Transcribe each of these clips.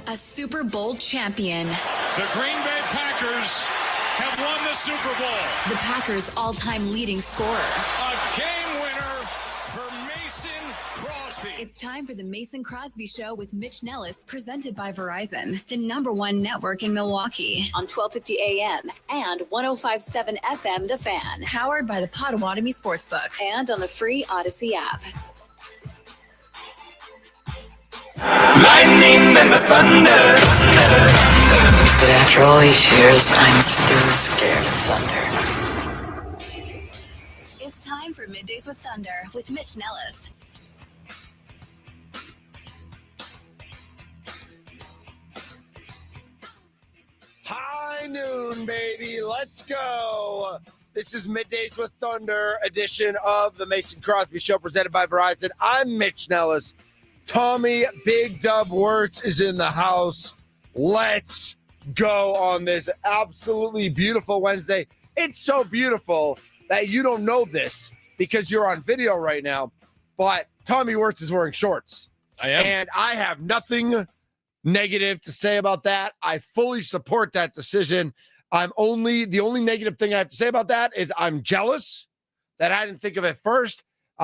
A Super Bowl champion. The Green Bay Packers have won the Super Bowl. The Packers' all-time leading scorer. A game winner for Mason Crosby. It's time for the Mason Crosby Show with Mitch Nellis, presented by Verizon, the #1 network in Milwaukee, on 1250 AM and 105.7 FM The Fan, powered by the Potawatomi Sportsbook, and on the free Odyssey app. Lightning and the thunder. But after all these years, I'm still scared of thunder. It's time for Middays with Thunder with Mitch Nellis. High noon, baby. Let's go. This is Middays with Thunder edition of the Mason Crosby Show presented by Verizon. I'm Mitch Nellis. Tommy Big Dub Wirtz is in the house. Let's go on this absolutely beautiful Wednesday. It's so beautiful that you don't know this because you're on video right now, but Tommy Wirtz is wearing shorts. I am. And I have nothing negative to say about that. I fully support that decision. The only negative thing I have to say about that is I'm jealous that I didn't think of it first.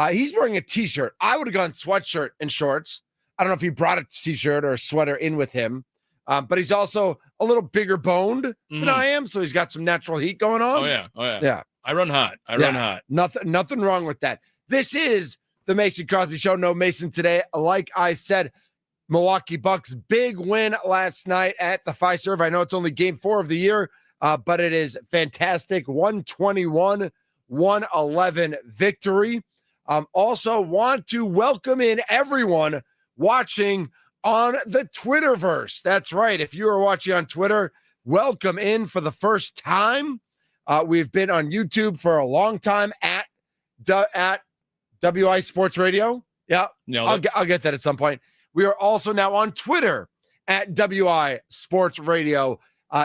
He's wearing a t-shirt. I would have gone sweatshirt and shorts. I don't know if he brought a t-shirt or a sweater in with him, but he's also a little bigger boned than I am, so he's got some natural heat going on. Oh yeah. I run hot. Run hot. Nothing wrong with that. This is the Mason Crosby Show. No Mason today. Like I said, Milwaukee Bucks big win last night at the Fiserv. I know it's only game 4 of the year, but it is fantastic. 121-111 victory. Also want to welcome in everyone watching on the Twitterverse. That's right. If you are watching on Twitter, welcome in for the first time. We've been on YouTube for a long time at WI Sports Radio. Yeah, I'll get that at some point. We are also now on Twitter at WI Sports Radio,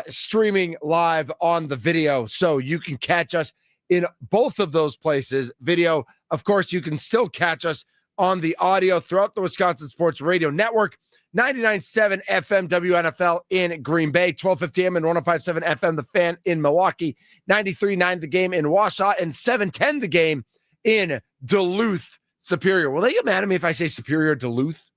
streaming live on the video. So you can catch us in both of those places. Video, of course, you can still catch us on the audio throughout the Wisconsin Sports Radio Network. 99.7 FM WNFL in Green Bay, 1250 AM and 105.7 FM The Fan in Milwaukee, 93.9 The Game in Wausau, and 710 The Game in Duluth, Superior. Will they get mad at me if I say Superior Duluth?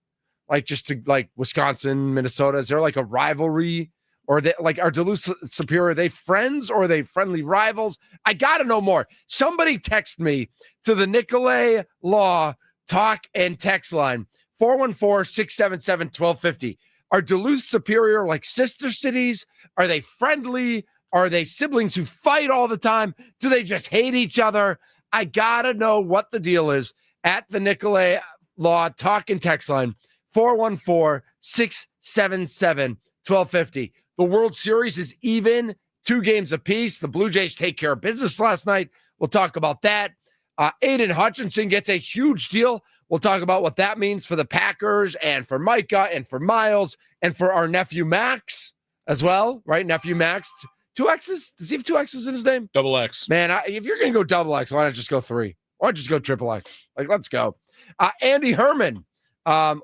Like just to like Wisconsin, Minnesota? Is there like a rivalry? Or they like are Duluth Superior? Are they friends or are they friendly rivals? I gotta know more. Somebody text me to the Nicolay Law talk and text line 414-677-1250. Are Duluth Superior like sister cities? Are they friendly? Are they siblings who fight all the time? Do they just hate each other? I gotta know what the deal is at the Nicolay Law talk and text line 414-677-1250. The World Series is even, 2 games apiece. The Blue Jays take care of business last night. We'll talk about that. Aiden Hutchinson gets a huge deal. We'll talk about what that means for the Packers and for Micah and for Miles and for our nephew Max as well, right? Nephew Max. 2 X's? Does he have 2 X's in his name? Double X. Man, if you're going to go double X, why not just go 3? Why not just go triple X? Like, let's go. Andy Herman,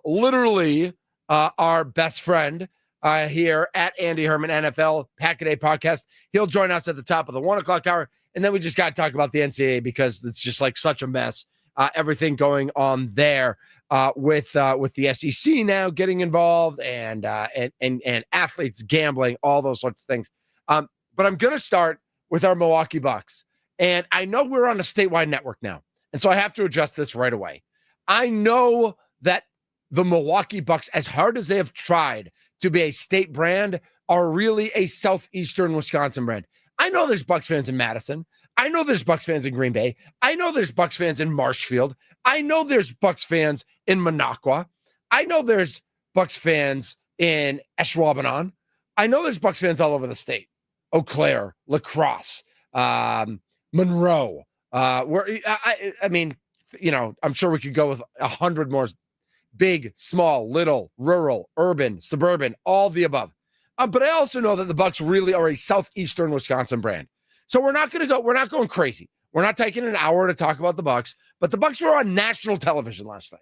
literally our best friend here at Andy Herman NFL Pack-A-Day Podcast. He'll join us at the top of the 1 o'clock hour. And then we just got to talk about the NCAA because it's just like such a mess. Everything going on there with the SEC now getting involved and athletes gambling, all those sorts of things. But I'm going to start with our Milwaukee Bucks. And I know we're on a statewide network now. And so I have to address this right away. I know that the Milwaukee Bucks, as hard as they have tried to be a state brand, are really a southeastern Wisconsin brand. I know there's Bucks fans in Madison. I know there's Bucks fans in Green Bay. I know there's Bucks fans in Marshfield. I know there's Bucks fans in Minocqua. I know there's Bucks fans in Ashwaubenon. I know there's Bucks fans all over the state. Eau Claire, La Crosse, Monroe. I mean, you know, I'm sure we could go with 100 more. Big, small, little, rural, urban, suburban, all the above. But I also know that the Bucks really are a southeastern Wisconsin brand. So we're not going crazy. We're not taking an hour to talk about the Bucks, but the Bucks were on national television last night.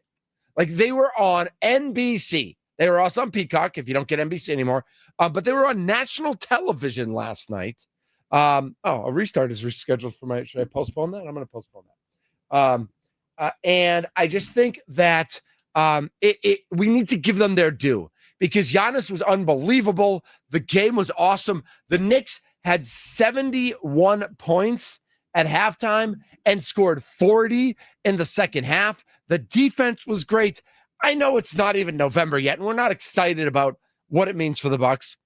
Like they were on NBC They were also on Peacock if you don't get NBC anymore. But they were on national television last night. A restart is rescheduled for should I postpone that? I'm going to postpone that. And I just think that we need to give them their due because Giannis was unbelievable. The game was awesome. The Knicks had 71 points at halftime and scored 40 in the second half. The defense was great. I know it's not even November yet, and we're not excited about what it means for the Bucks.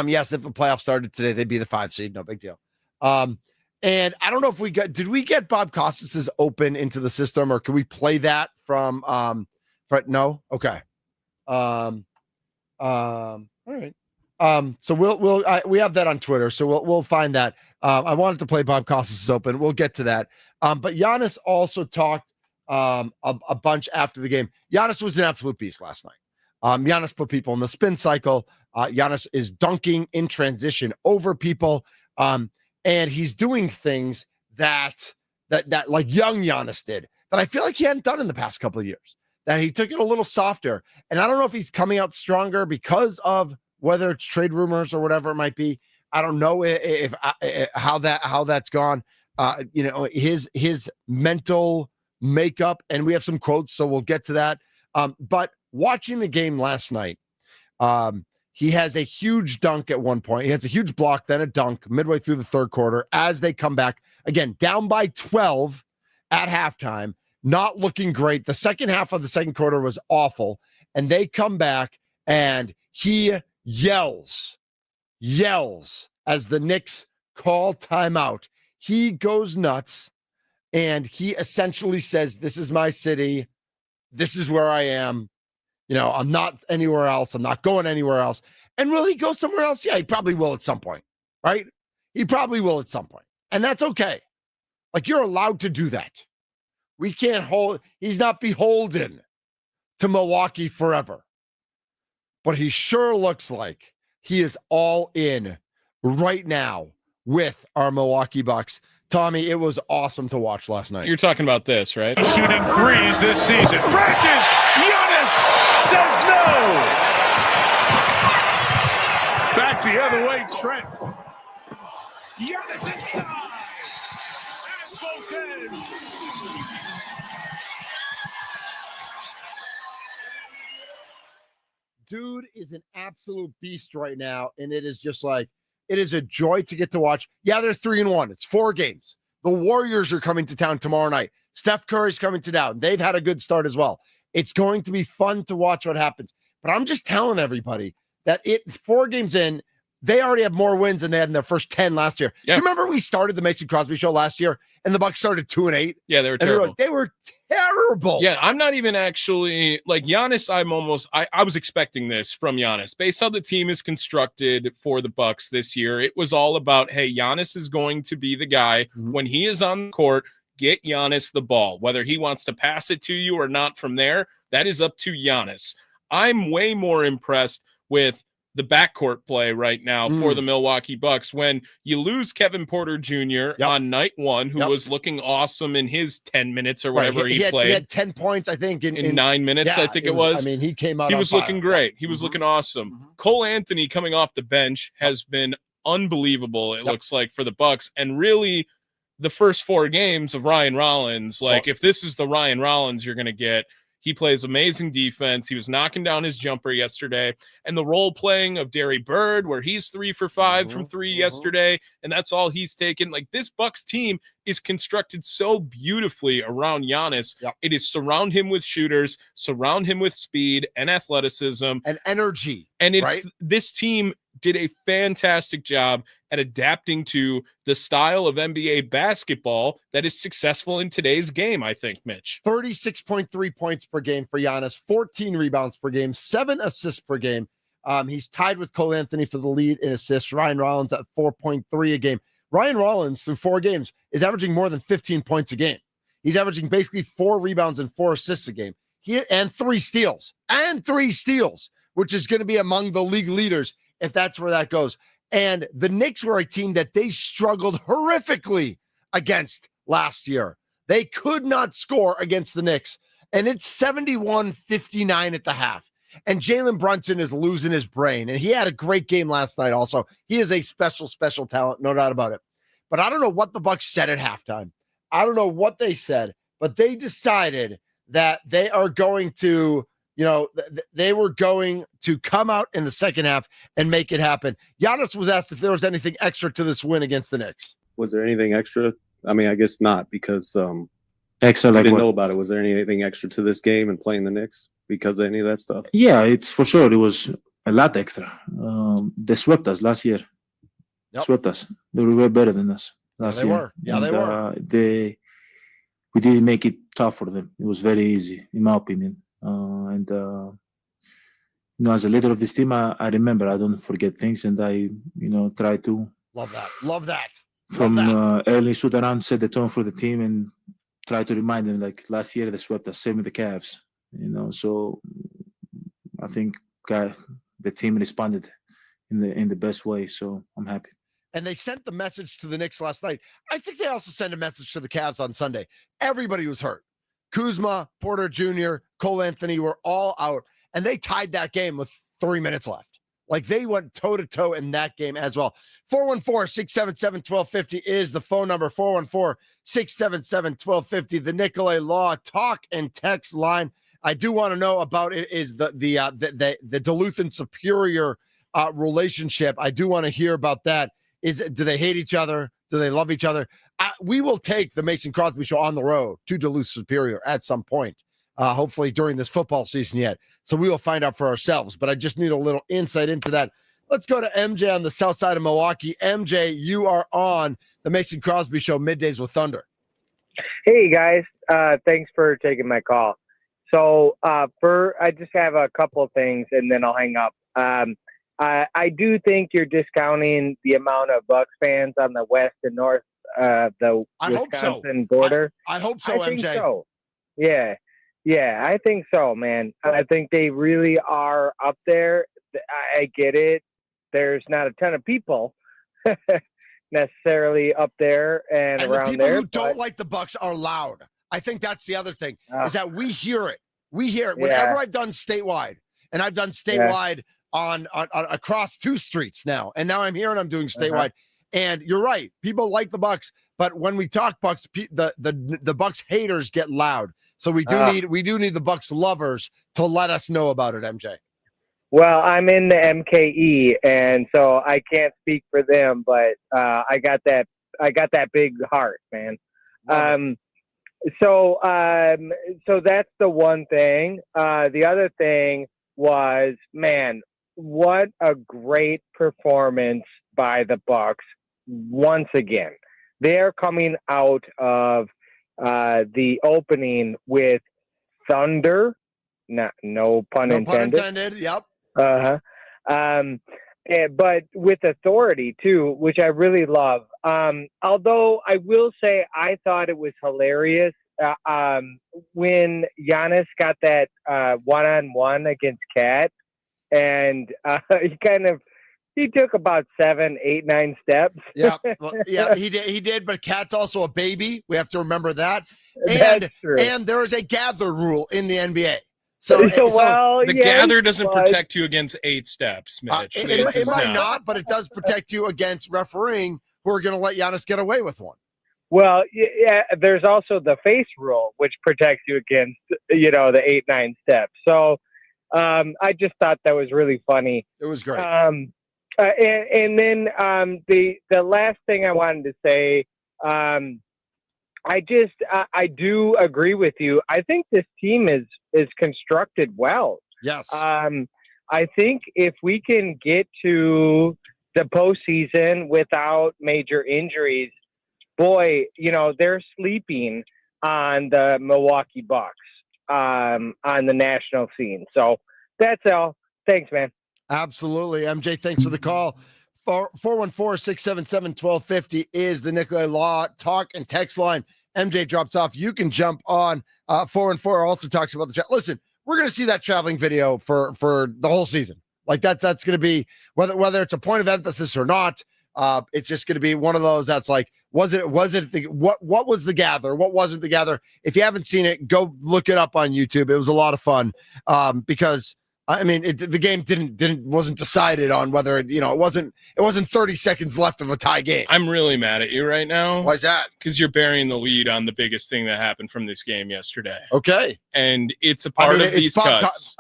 Yes, if the playoffs started today, they'd be the 5 seed. No big deal. And I don't know if did we get Bob Costas's open into the system, or can we play that from, no? Okay. All right. So we have that on Twitter, so we'll find that. I wanted to play Bob Costas' open. We'll get to that. But Giannis also talked a bunch after the game. Giannis was an absolute beast last night. Giannis put people in the spin cycle. Giannis is dunking in transition over people. And he's doing things that like young Giannis did that I feel like he hadn't done in the past couple of years, that he took it a little softer. And I don't know if he's coming out stronger because of whether it's trade rumors or whatever it might be. I don't know if how that's gone. His mental makeup, and we have some quotes, so we'll get to that. But watching the game last night, he has a huge dunk at one point. He has a huge block, then a dunk midway through the third quarter as they come back. Again, down by 12 at halftime, not looking great. The second half of the second quarter was awful, and they come back, and he yells as the Knicks call timeout. He goes nuts, and he essentially says, this is my city. This is where I am. I'm not anywhere else. I'm not going anywhere else. And will he go somewhere else? Yeah, he probably will at some point, right? He probably will at some point. And that's okay. Like, you're allowed to do that. He's not beholden to Milwaukee forever. But he sure looks like he is all in right now with our Milwaukee Bucks. Tommy, it was awesome to watch last night. You're talking about this, right? Shooting threes this season. Practice! Giannis says no! Back the other way, Trent. Giannis inside! At both ends! Dude is an absolute beast right now, and it is just like, it is a joy to get to watch. Yeah, they're 3-1. It's 4 games. The Warriors are coming to town tomorrow night. Steph Curry's coming to town. They've had a good start as well. It's going to be fun to watch what happens. But I'm just telling everybody that 4 games in, they already have more wins than they had in their first 10 last year. Yeah. Do you remember we started the Mason Crosby show last year, and the Bucks started 2-8? Yeah, they were terrible. They were terrible. Yeah, I'm not even actually like Giannis. I was expecting this from Giannis based on how the team is constructed for the Bucks this year. It was all about, hey, Giannis is going to be the guy when he is on the court. Get Giannis the ball, whether he wants to pass it to you or not. From there, that is up to Giannis. I'm way more impressed with the backcourt play right now for the Milwaukee Bucks. When you lose Kevin Porter Jr. on night one, who was looking awesome in his 10 minutes or whatever he played. He had 10 points, I think, in 9 minutes, I think it was. I mean, he came out. He was looking great. He was looking awesome. Cole Anthony coming off the bench has been unbelievable, it looks like, for the Bucks. And really, the first 4 games of Ryan Rollins, if this is the Ryan Rollins you're going to get, he plays amazing defense. He was knocking down his jumper yesterday. And the role playing of Derry Bird, where he's 3 for 5 from 3 yesterday, and that's all he's taken. Like, this Bucks team is constructed so beautifully around Giannis. It is surround him with shooters, surround him with speed and athleticism. And energy. And this team did a fantastic job at adapting to the style of NBA basketball that is successful in today's game, I think, Mitch. 36.3 points per game for Giannis, 14 rebounds per game, 7 assists per game. He's tied with Cole Anthony for the lead in assists. Ryan Rollins at 4.3 a game. Ryan Rollins, through 4 games, is averaging more than 15 points a game. He's averaging basically 4 rebounds and 4 assists a game. And 3 steals, which is going to be among the league leaders if that's where that goes. And the Knicks were a team that they struggled horrifically against last year. They could not score against the Knicks. And it's 71-59 at the half. And Jalen Brunson is losing his brain. And he had a great game last night also. He is a special, special talent, no doubt about it. But I don't know what the Bucks said at halftime. I don't know what they said, but they decided that they are going to, they were going to come out in the second half and make it happen. Giannis was asked if there was anything extra to this win against the Knicks. Was there anything extra? I mean, I guess not, because Extra, I like didn't what? know about it. Was there anything extra to this game and playing the Knicks because of any of that stuff? Yeah, it's for sure. It was a lot extra. They swept us last year. Yep. Swept us. They were way better than us last they year. were. Yeah, they were. We didn't make it tough for them. It was very easy, in my opinion. As a leader of this team, I remember I don't forget things, and I, try to Love that. from early shoot around, set the tone for the team, and try to remind them, like last year they swept us, same with the Cavs. So I think the team responded in the best way. So I'm happy. And they sent the message to the Knicks last night. I think they also sent a message to the Cavs on Sunday. Everybody was hurt. Kuzma, Porter Jr., Cole Anthony were all out, and they tied that game with 3 minutes left. Like, they went toe-to-toe in that game as well. 414-677-1250 is the phone number. 414-677-1250, the Nicolay Law talk and text line. I do want to know about it is the Duluth and Superior relationship. I do want to hear about that. Do they hate each other? Do they love each other? We will take the Mason Crosby Show on the road to Duluth Superior at some point, hopefully during this football season yet. So we will find out for ourselves, but I just need a little insight into that. Let's go to MJ on the south side of Milwaukee. MJ, you are on the Mason Crosby Show, Middays with Thunder. Hey, guys. Thanks for taking my call. So I just have a couple of things, and then I'll hang up. I do think you're discounting the amount of Bucks fans on the west and north, the Wisconsin border. I hope so, I think MJ. so. Yeah, I think so, man. I think they really are up there. I get it. There's not a ton of people necessarily up there and around the people there. who don't like the Bucks are loud. I think that's the other thing, is that we hear it. We hear it. Whenever I've done statewide, and I've done statewide on across 2 streets now, and now I'm here and I'm doing statewide. And you're right, people like the Bucks, but when we talk Bucks, the Bucks haters get loud. So we do need the Bucks lovers to let us know about it, MJ. Well, I'm in the MKE, and so I can't speak for them, but I got that big heart, man. So that's the one thing. The other thing was, man, what a great performance by the Bucks once again. They're coming out of the opening with thunder. No pun intended. Pun intended. Yep. But with authority too, which I really love. Although I will say I thought it was hilarious when Giannis got that one-on-one against Cat, and he took about 7, 8, 9 steps. Yeah, he did. But Cat's also a baby. We have to remember that. That's true. And there is a gather rule in the NBA. So the gather doesn't protect you against 8 steps, Mitch. It might not, but it does protect you against refereeing who are going to let Giannis get away with one. Well, yeah, there's also the face rule, which protects you against, the 8, 9 steps. So I just thought that was really funny. It was great. And then the last thing I wanted to say, I do agree with you. I think this team is constructed well. Yes. I think if we can get to the postseason without major injuries, boy, they're sleeping on the Milwaukee Bucks on the national scene. So that's all. Thanks, man. Absolutely. MJ, thanks for the call. 414-677-1250 is the Nicolay Law talk and text line. MJ drops off. You can jump on 414 also talks about the chat. Listen, we're going to see that traveling video for the whole season. Like that's going to be whether it's a point of emphasis or not. It's just going to be one of those that's like, what was the gather? What wasn't the gather? If you haven't seen it, go look it up on YouTube. It was a lot of fun because I mean, the game wasn't decided on whether it wasn't 30 seconds left of a tie game. I'm really mad at you right now. Why's that? Because you're burying the lead on the biggest thing that happened from this game yesterday. Okay. And it's a part of these cuts.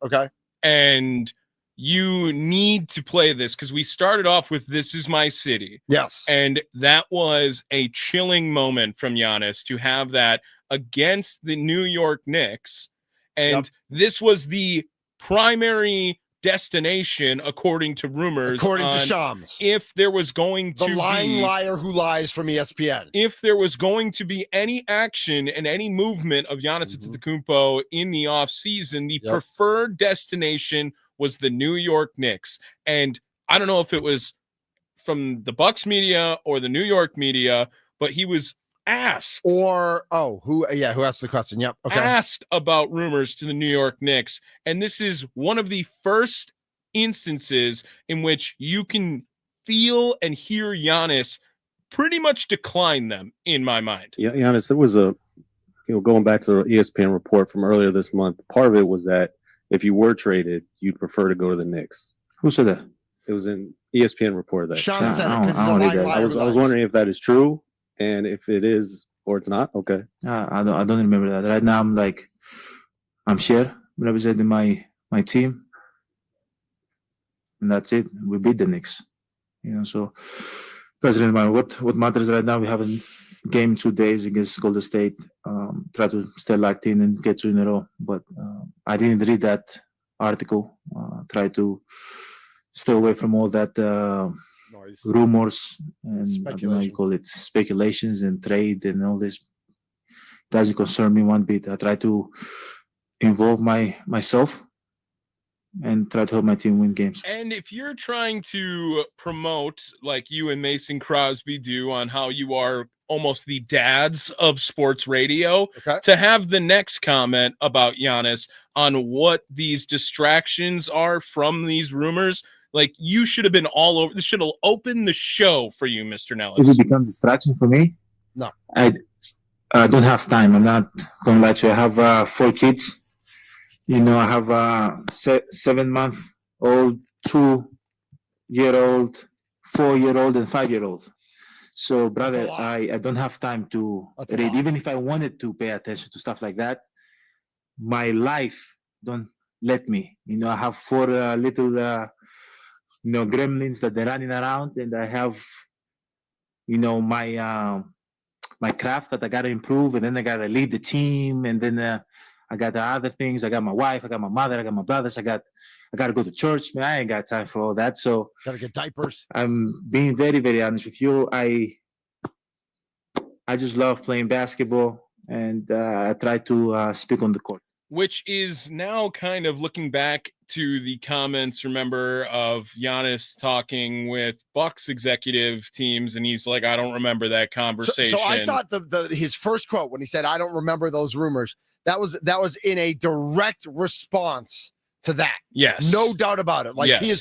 Okay. And you need to play this because we started off with "This is my city." Yes. And that was a chilling moment from Giannis to have that against the New York Knicks. And this was the primary destination, according to rumors. According to Shams. If there was going to be... The lying liar who lies from ESPN. If there was going to be any action and any movement of Giannis Antetokounmpo in the offseason, the preferred destination was the New York Knicks. And I don't know if it was from the Bucks media or the New York media, but he was asked. Who asked the question? Yep. Okay. Asked about rumors to the New York Knicks. And this is one of the first instances in which you can feel and hear Giannis pretty much decline them, in my mind. Yeah, Giannis, there was going back to the ESPN report from earlier this month, part of it was that if you were traded, you'd prefer to go to the Knicks. Who said that? It was an ESPN report that. Sean said it, I was wondering if that is true, and if it is or it's not. Okay. I don't remember that. Right now, I'm here representing my team, and that's it. We beat the Knicks, So doesn't really matter. What matters right now, we have a game in 2 days against Golden State. Try to stay locked in and get 2 in a row. But I didn't read that article. Try to stay away from all that rumors and I don't know how you call it, speculations and trade and all this. Doesn't concern me one bit. I try to involve myself and try to help my team win games. And if you're trying to promote, like you and Mason Crosby do, on how you are almost the dads of sports radio, to have the next comment about Giannis on what these distractions are from these rumors, like you should have been all over. This should have opened the show for you, Mr. Nellis. If it becomes a distraction for me, no. I don't have time. I'm not going to lie to you. I have 4 kids. I have a 7-month-old, 2-year-old, 4-year-old, and 5-year-old. So, brother, I don't have time to read. Even if I wanted to pay attention to stuff like that, my life don't let me. I have 4 little, gremlins that they're running around, and I have, my craft that I got to improve, and then I got to lead the team, and then I got the other things. I got my wife, I got my mother, I got my brothers, I got to go to church. Man, I ain't got time for all that. So gotta get diapers. I'm being very, very honest with you. I just love playing basketball, and I try to speak on the court. Which is now kind of looking back to the comments, remember, of Giannis talking with Bucks executive teams, and he's like, I don't remember that conversation. So I thought his first quote when he said, I don't remember those rumors, that was in a direct response to that. Yes. No doubt about it. Like he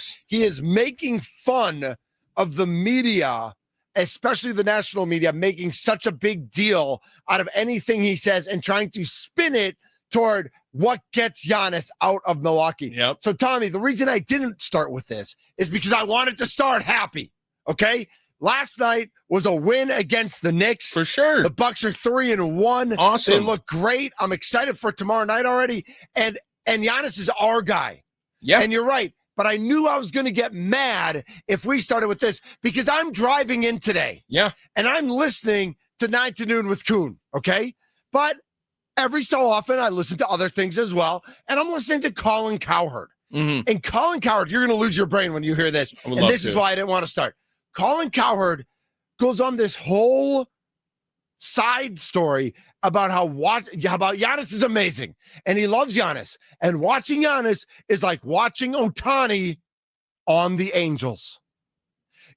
is making fun of the media, especially the national media, making such a big deal out of anything he says and trying to spin it toward what gets Giannis out of Milwaukee. Yep. So, Tommy, the reason I didn't start with this is because I wanted to start happy, okay? Last night was a win against the Knicks. For sure. The Bucks are 3-1. Awesome. They look great. I'm excited for tomorrow night already. And Giannis is our guy. Yeah. And you're right. But I knew I was going to get mad if we started with this because I'm driving in today. Yeah. And I'm listening to 9 to Noon with Kuhn, okay? But every so often, I listen to other things as well, and I'm listening to Colin Cowherd. Mm-hmm. And Colin Cowherd, you're going to lose your brain when you hear this. And this is why I didn't want to start. Colin Cowherd goes on this whole side story about how Giannis is amazing, and he loves Giannis. And watching Giannis is like watching Ohtani on the Angels.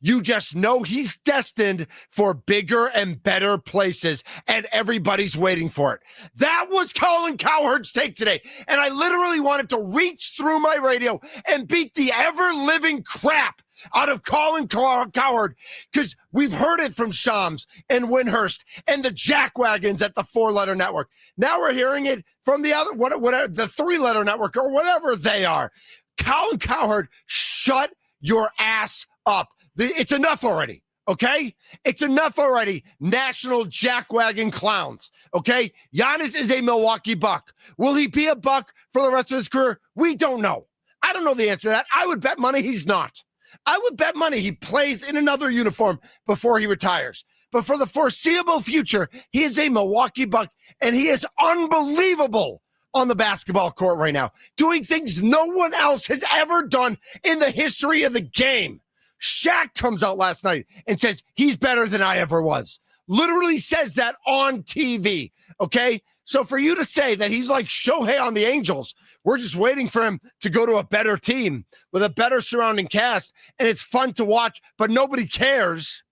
You just know he's destined for bigger and better places, and everybody's waiting for it. That was Colin Cowherd's take today. And I literally wanted to reach through my radio and beat the ever-living crap out of Colin Cowherd, because we've heard it from Shams and Windhurst and the jackwagons at the 4-letter network. Now we're hearing it from the other, whatever, the 3-letter network or whatever they are. Colin Cowherd, shut your ass up. It's enough already. Okay? It's enough already, national jackwagon clowns. Okay? Giannis is a Milwaukee Buck. Will he be a Buck for the rest of his career? We don't know. I don't know the answer to that. I would bet money he's not. I would bet money he plays in another uniform before he retires. But for the foreseeable future, he is a Milwaukee Buck, and he is unbelievable on the basketball court right now, doing things no one else has ever done in the history of the game. Shaq comes out last night and says he's better than I ever was. Literally says that on TV, okay? So for you to say that he's like Shohei on the Angels, we're just waiting for him to go to a better team with a better surrounding cast, and it's fun to watch, but nobody cares.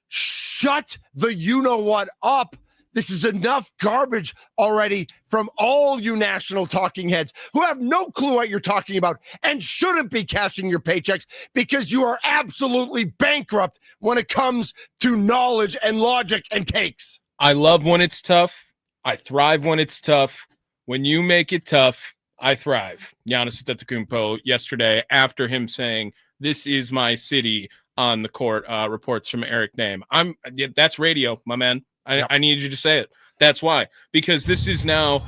Shut the you-know-what up. This is enough garbage already from all you national talking heads who have no clue what you're talking about and shouldn't be cashing your paychecks because you are absolutely bankrupt when it comes to knowledge and logic and takes. I love when it's tough. I thrive when it's tough. When you make it tough, I thrive. Giannis Antetokounmpo yesterday after him saying, "This is my city" on the court, reports from Eric Name. That's radio, my man. I needed you to say it. That's why. Because this is now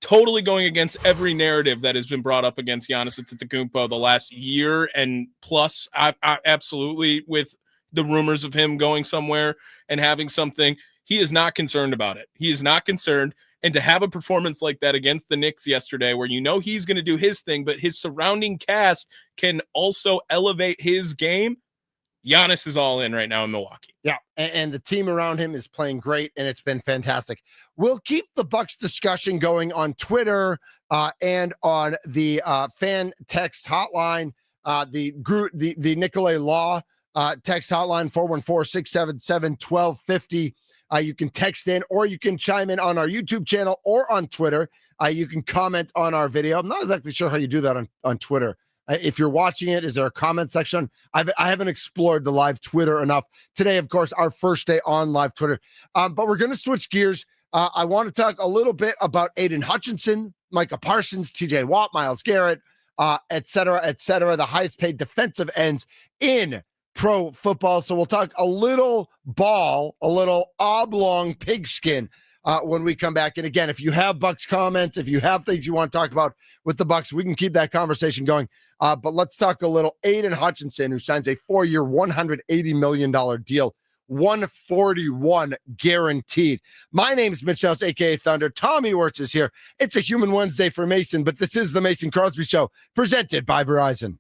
totally going against every narrative that has been brought up against Giannis Antetokounmpo the last year and plus. I absolutely, with the rumors of him going somewhere and having something, he is not concerned about it. He is not concerned. And to have a performance like that against the Knicks yesterday, where you know he's going to do his thing, but his surrounding cast can also elevate his game, Giannis is all in right now in Milwaukee. Yeah, and the team around him is playing great, and it's been fantastic. We'll keep the Bucks discussion going on Twitter and on the fan text hotline, the Nicolay Law text hotline, 414-677-1250. You can text in or you can chime in on our YouTube channel or on Twitter. You can comment on our video. I'm not exactly sure how you do that on Twitter. If you're watching it, is there a comment section? I haven't explored the live Twitter enough. Today, of course, our first day on live Twitter. But we're going to switch gears. I want to talk a little bit about Aiden Hutchinson, Micah Parsons, TJ Watt, Myles Garrett, et cetera, the highest paid defensive ends in pro football. So we'll talk a little ball, a little oblong pigskin when we come back. And again, if you have Bucks comments, if you have things you want to talk about with the Bucks, we can keep that conversation going. But let's talk a little Aiden Hutchinson, who signs a 4-year, $180 million deal, 141 guaranteed. My name is Mitch Nellis, a.k.a. Thunder. Tommy Wirtz is here. It's a Human Wednesday for Mason, but this is the Mason Crosby Show, presented by Verizon.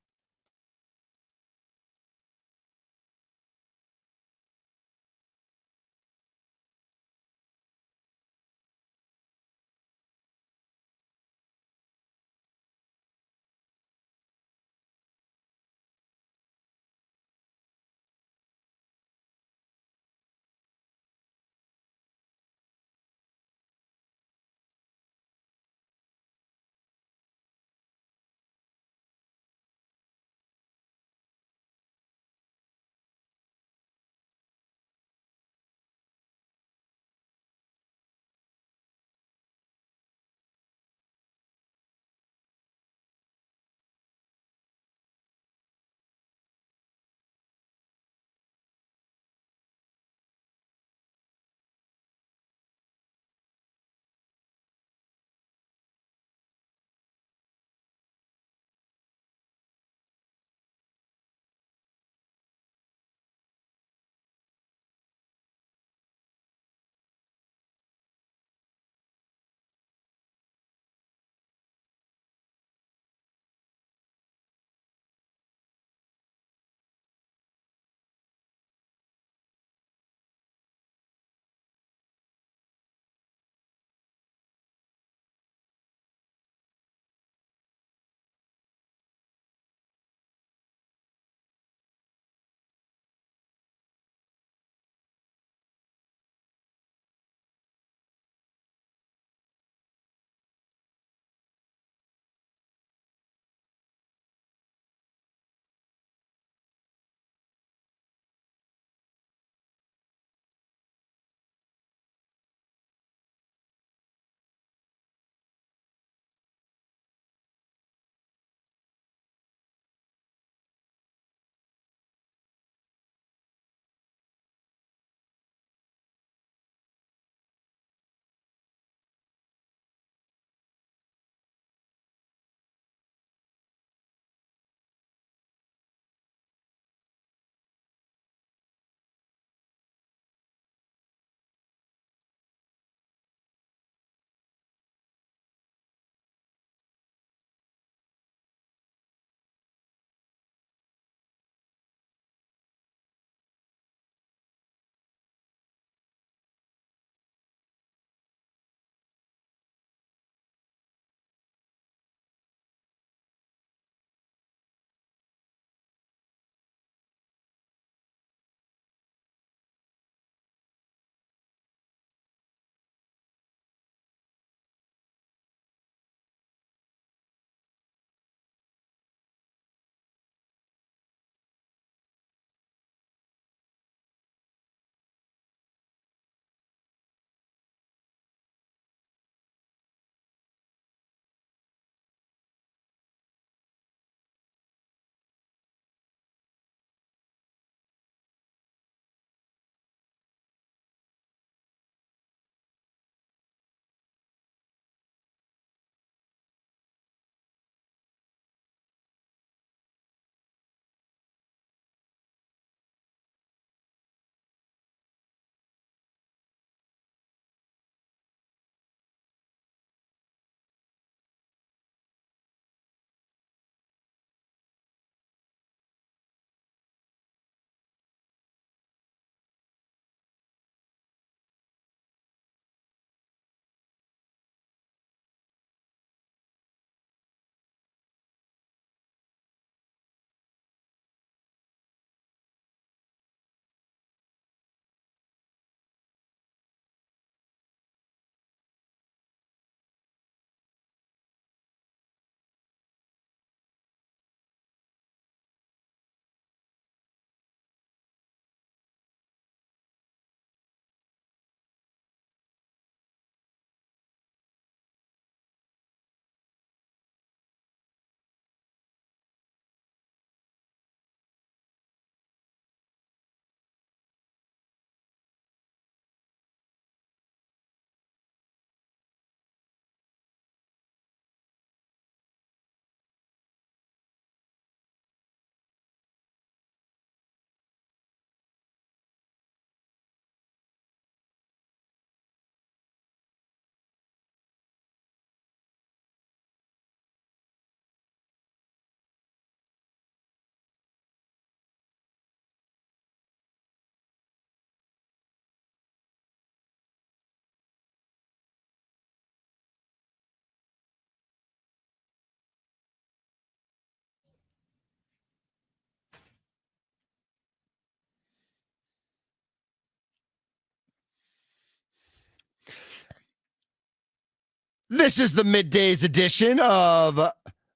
This is the middays edition of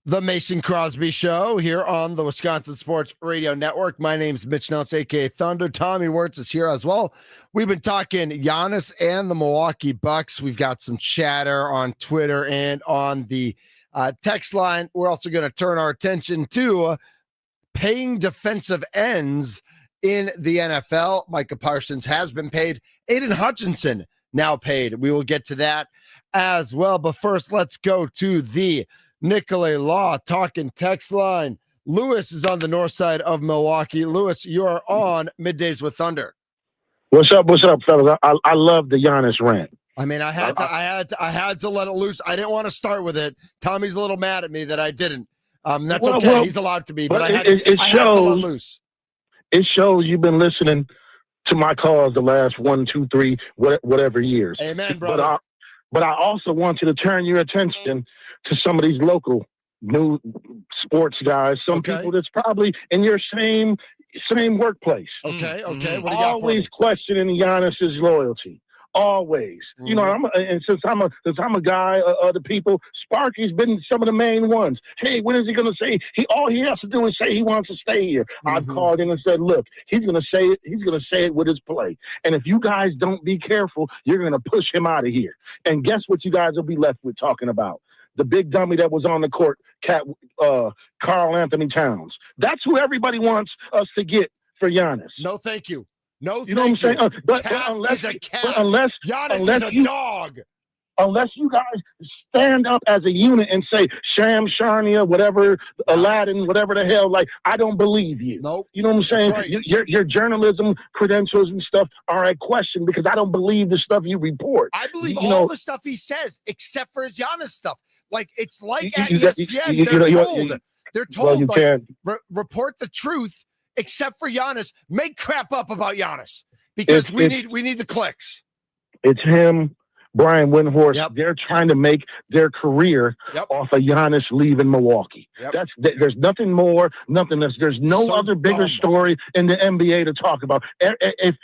the Mason Crosby Show here on the Wisconsin Sports Radio Network. My name's Mitch Nelson, a.k.a. Thunder. Tommy Wirtz is here as well. We've been talking Giannis and the Milwaukee Bucks. We've got some chatter on Twitter and on the text line. We're also going to turn our attention to paying defensive ends in the NFL. Micah Parsons has been paid. Aiden Hutchinson now paid. We will get to that as well. But first, let's go to the Nicolay Law talking text line. Lewis is on the north side of Milwaukee. Lewis, you are on Middays with Thunder. What's up, fellas? I love the Giannis rant. I mean, I had to let it loose. I didn't want to start with it. Tommy's a little mad at me that I didn't. That's okay. Well, he's allowed to be, but I had to let loose. It shows you've been listening to my calls the last 1, 2, 3, whatever years. Amen, brother. But I also want you to turn your attention to some of these local new sports guys. Some people that's probably in your same workplace. Okay. What do you got always questioning Giannis's loyalty. Always, you know, since I'm a guy of the people, Sparky's been some of the main ones. Hey, when is he going to say all he has to do is say he wants to stay here? I've called in and said, look, he's going to say it. He's going to say it with his play. And if you guys don't be careful, you're going to push him out of here. And guess what you guys will be left with talking about? The big dummy that was on the court, Karl Anthony Towns. That's who everybody wants us to get for Giannis. No, thank you. No, you know what I'm saying? But unless Giannis is a dog. Unless you guys stand up as a unit and say, Sham Sharnia, whatever, Aladdin, whatever the hell, like, I don't believe you. Nope. You know what I'm saying? Right. Your journalism credentials and stuff are at question because I don't believe the stuff you report. I believe all the stuff he says, except for his Giannis stuff. Like, it's like at ESPN, they're told, report the truth, except for Giannis. Make crap up about Giannis because we need the clicks. It's him. Brian Windhorst, they're trying to make their career off of Giannis leaving Milwaukee. There's nothing more, nothing less. There's no other bigger story in the NBA to talk about. If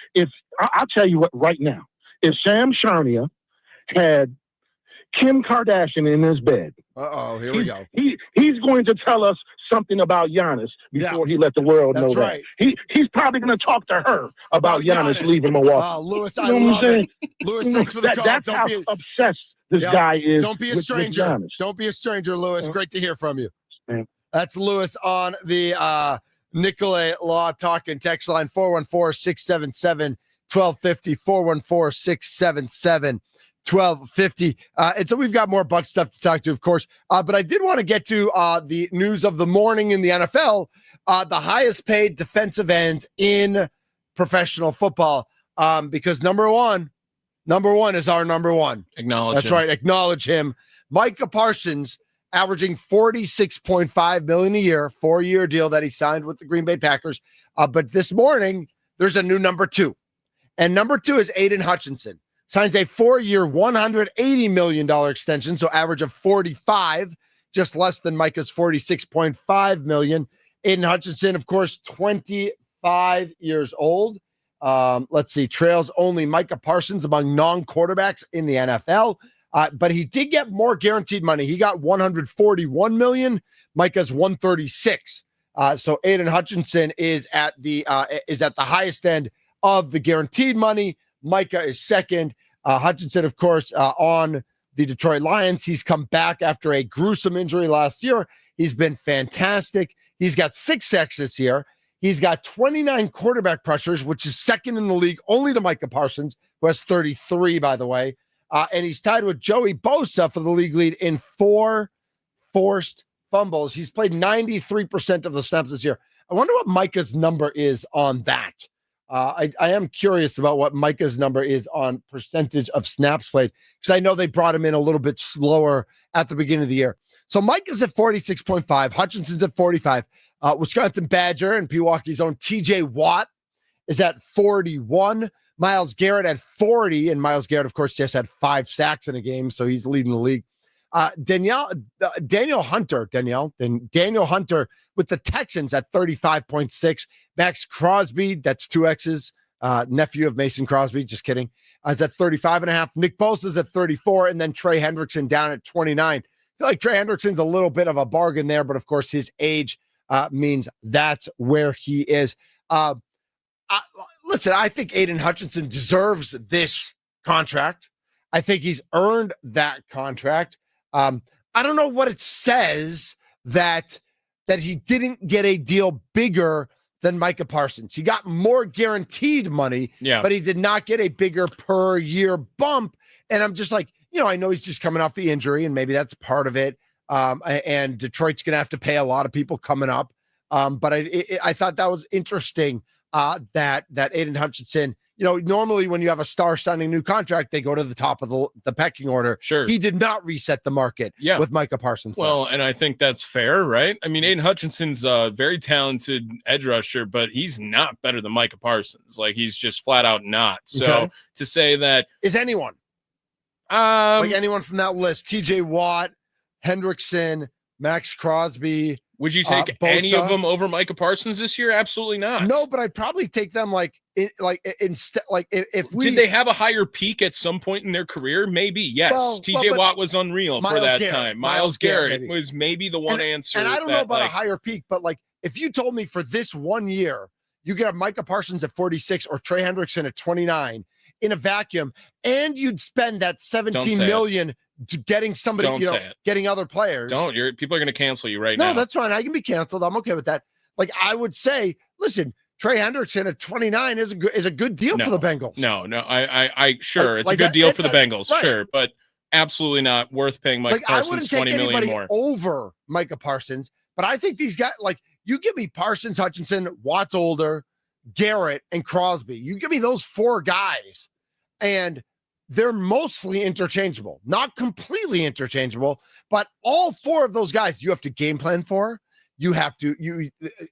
I'll tell you what right now, if Sham Sharnia had Kim Kardashian in his bed, here we go. He's going to tell us something about Giannis before he let the world know that. He's probably going to talk to her about Giannis leaving Milwaukee. Lewis, I love it. Lewis, thanks for the call. That's how obsessed this guy is. Don't be a stranger. Don't be a stranger, Lewis. Great to hear from you. That's Lewis on the Nicolay Law talking text line 414-677-1250, 414-677-1250. 1250. And so we've got more Buck stuff to talk to, of course. But I did want to get to the news of the morning in the NFL, the highest paid defensive ends in professional football. Because number one is our number one. Acknowledge him. Right. Acknowledge him. Micah Parsons averaging $46.5 million a year, 4-year deal that he signed with the Green Bay Packers. But this morning, there's a new number two. And number two is Aiden Hutchinson. Signs a 4-year, $180 million extension, so average of 45, just less than Micah's $46.5 million. Aiden Hutchinson, of course, 25 years old. Let's see, trails only Micah Parsons among non-quarterbacks in the NFL. But he did get more guaranteed money. He got $141 million. Micah's $136. So Aiden Hutchinson is at the highest end of the guaranteed money. Micah is second. Hutchinson, of course, on the Detroit Lions. He's come back after a gruesome injury last year. He's been fantastic. He's got 6 sacks this year. He's got 29 quarterback pressures, which is second in the league, only to Micah Parsons, who has 33, by the way. And he's tied with Joey Bosa for the league lead in 4 forced fumbles. He's played 93% of the snaps this year. I wonder what Micah's number is on that. I am curious about what Micah's number is on percentage of snaps played, because I know they brought him in a little bit slower at the beginning of the year. So Micah's at 46.5. Hutchinson's at 45. Wisconsin Badger and Pewaukee's own TJ Watt is at 41. Myles Garrett at 40. And Myles Garrett, of course, just had 5 sacks in a game, so he's leading the league. Daniel Hunter with the Texans at 35.6. Max Crosby, that's 2 X's, nephew of Mason Crosby. Just kidding. Is at 35.5. Nick Bosa's at 34, and then Trey Hendrickson down at 29. I feel like Trey Hendrickson's a little bit of a bargain there, but of course his age means that's where he is. Listen, I think Aiden Hutchinson deserves this contract. I think he's earned that contract. I don't know what it says that he didn't get a deal bigger than Micah Parsons. He got more guaranteed money, but he did not get a bigger per year bump. And I'm just like, I know he's just coming off the injury, and maybe that's part of it. And Detroit's going to have to pay a lot of people coming up. But I thought that was interesting that Aiden Hutchinson, normally when you have a star signing a new contract, they go to the top of the pecking order. Sure. He did not reset the market with Micah Parsons. Well, and I think that's fair, right? I mean, Aiden Hutchinson's a very talented edge rusher, but he's not better than Micah Parsons. Like, he's just flat out not. So to say that is anyone like anyone from that list, TJ Watt, Hendrickson, Max Crosby. Would you take any of them over Micah Parsons this year? Absolutely not. No, but I'd probably take them instead. Like if we did they have a higher peak at some point in their career? Maybe yes. TJ Watt was unreal for that time. Miles Garrett was maybe the one answer. And I don't know about a higher peak, but like if you told me for this 1 year you could have Micah Parsons at 46 or Trey Hendrickson at 29 in a vacuum, and you'd spend that $17 million to getting somebody, getting other players. People are going to cancel you right now. No, that's fine. I can be canceled. I'm okay with that. Like, I would say, listen, Trey Hendrickson at 29 is a good deal for the Bengals. No, I sure it's a good deal for the Bengals, sure, but absolutely not worth paying Micah Parsons $20 million more over Micah Parsons. But I think these guys, like, you give me Parsons, Hutchinson, Watts older, Garrett, and Crosby. You give me those four guys, and they're mostly interchangeable, not completely interchangeable, but all four of those guys you have to game plan for. You have to,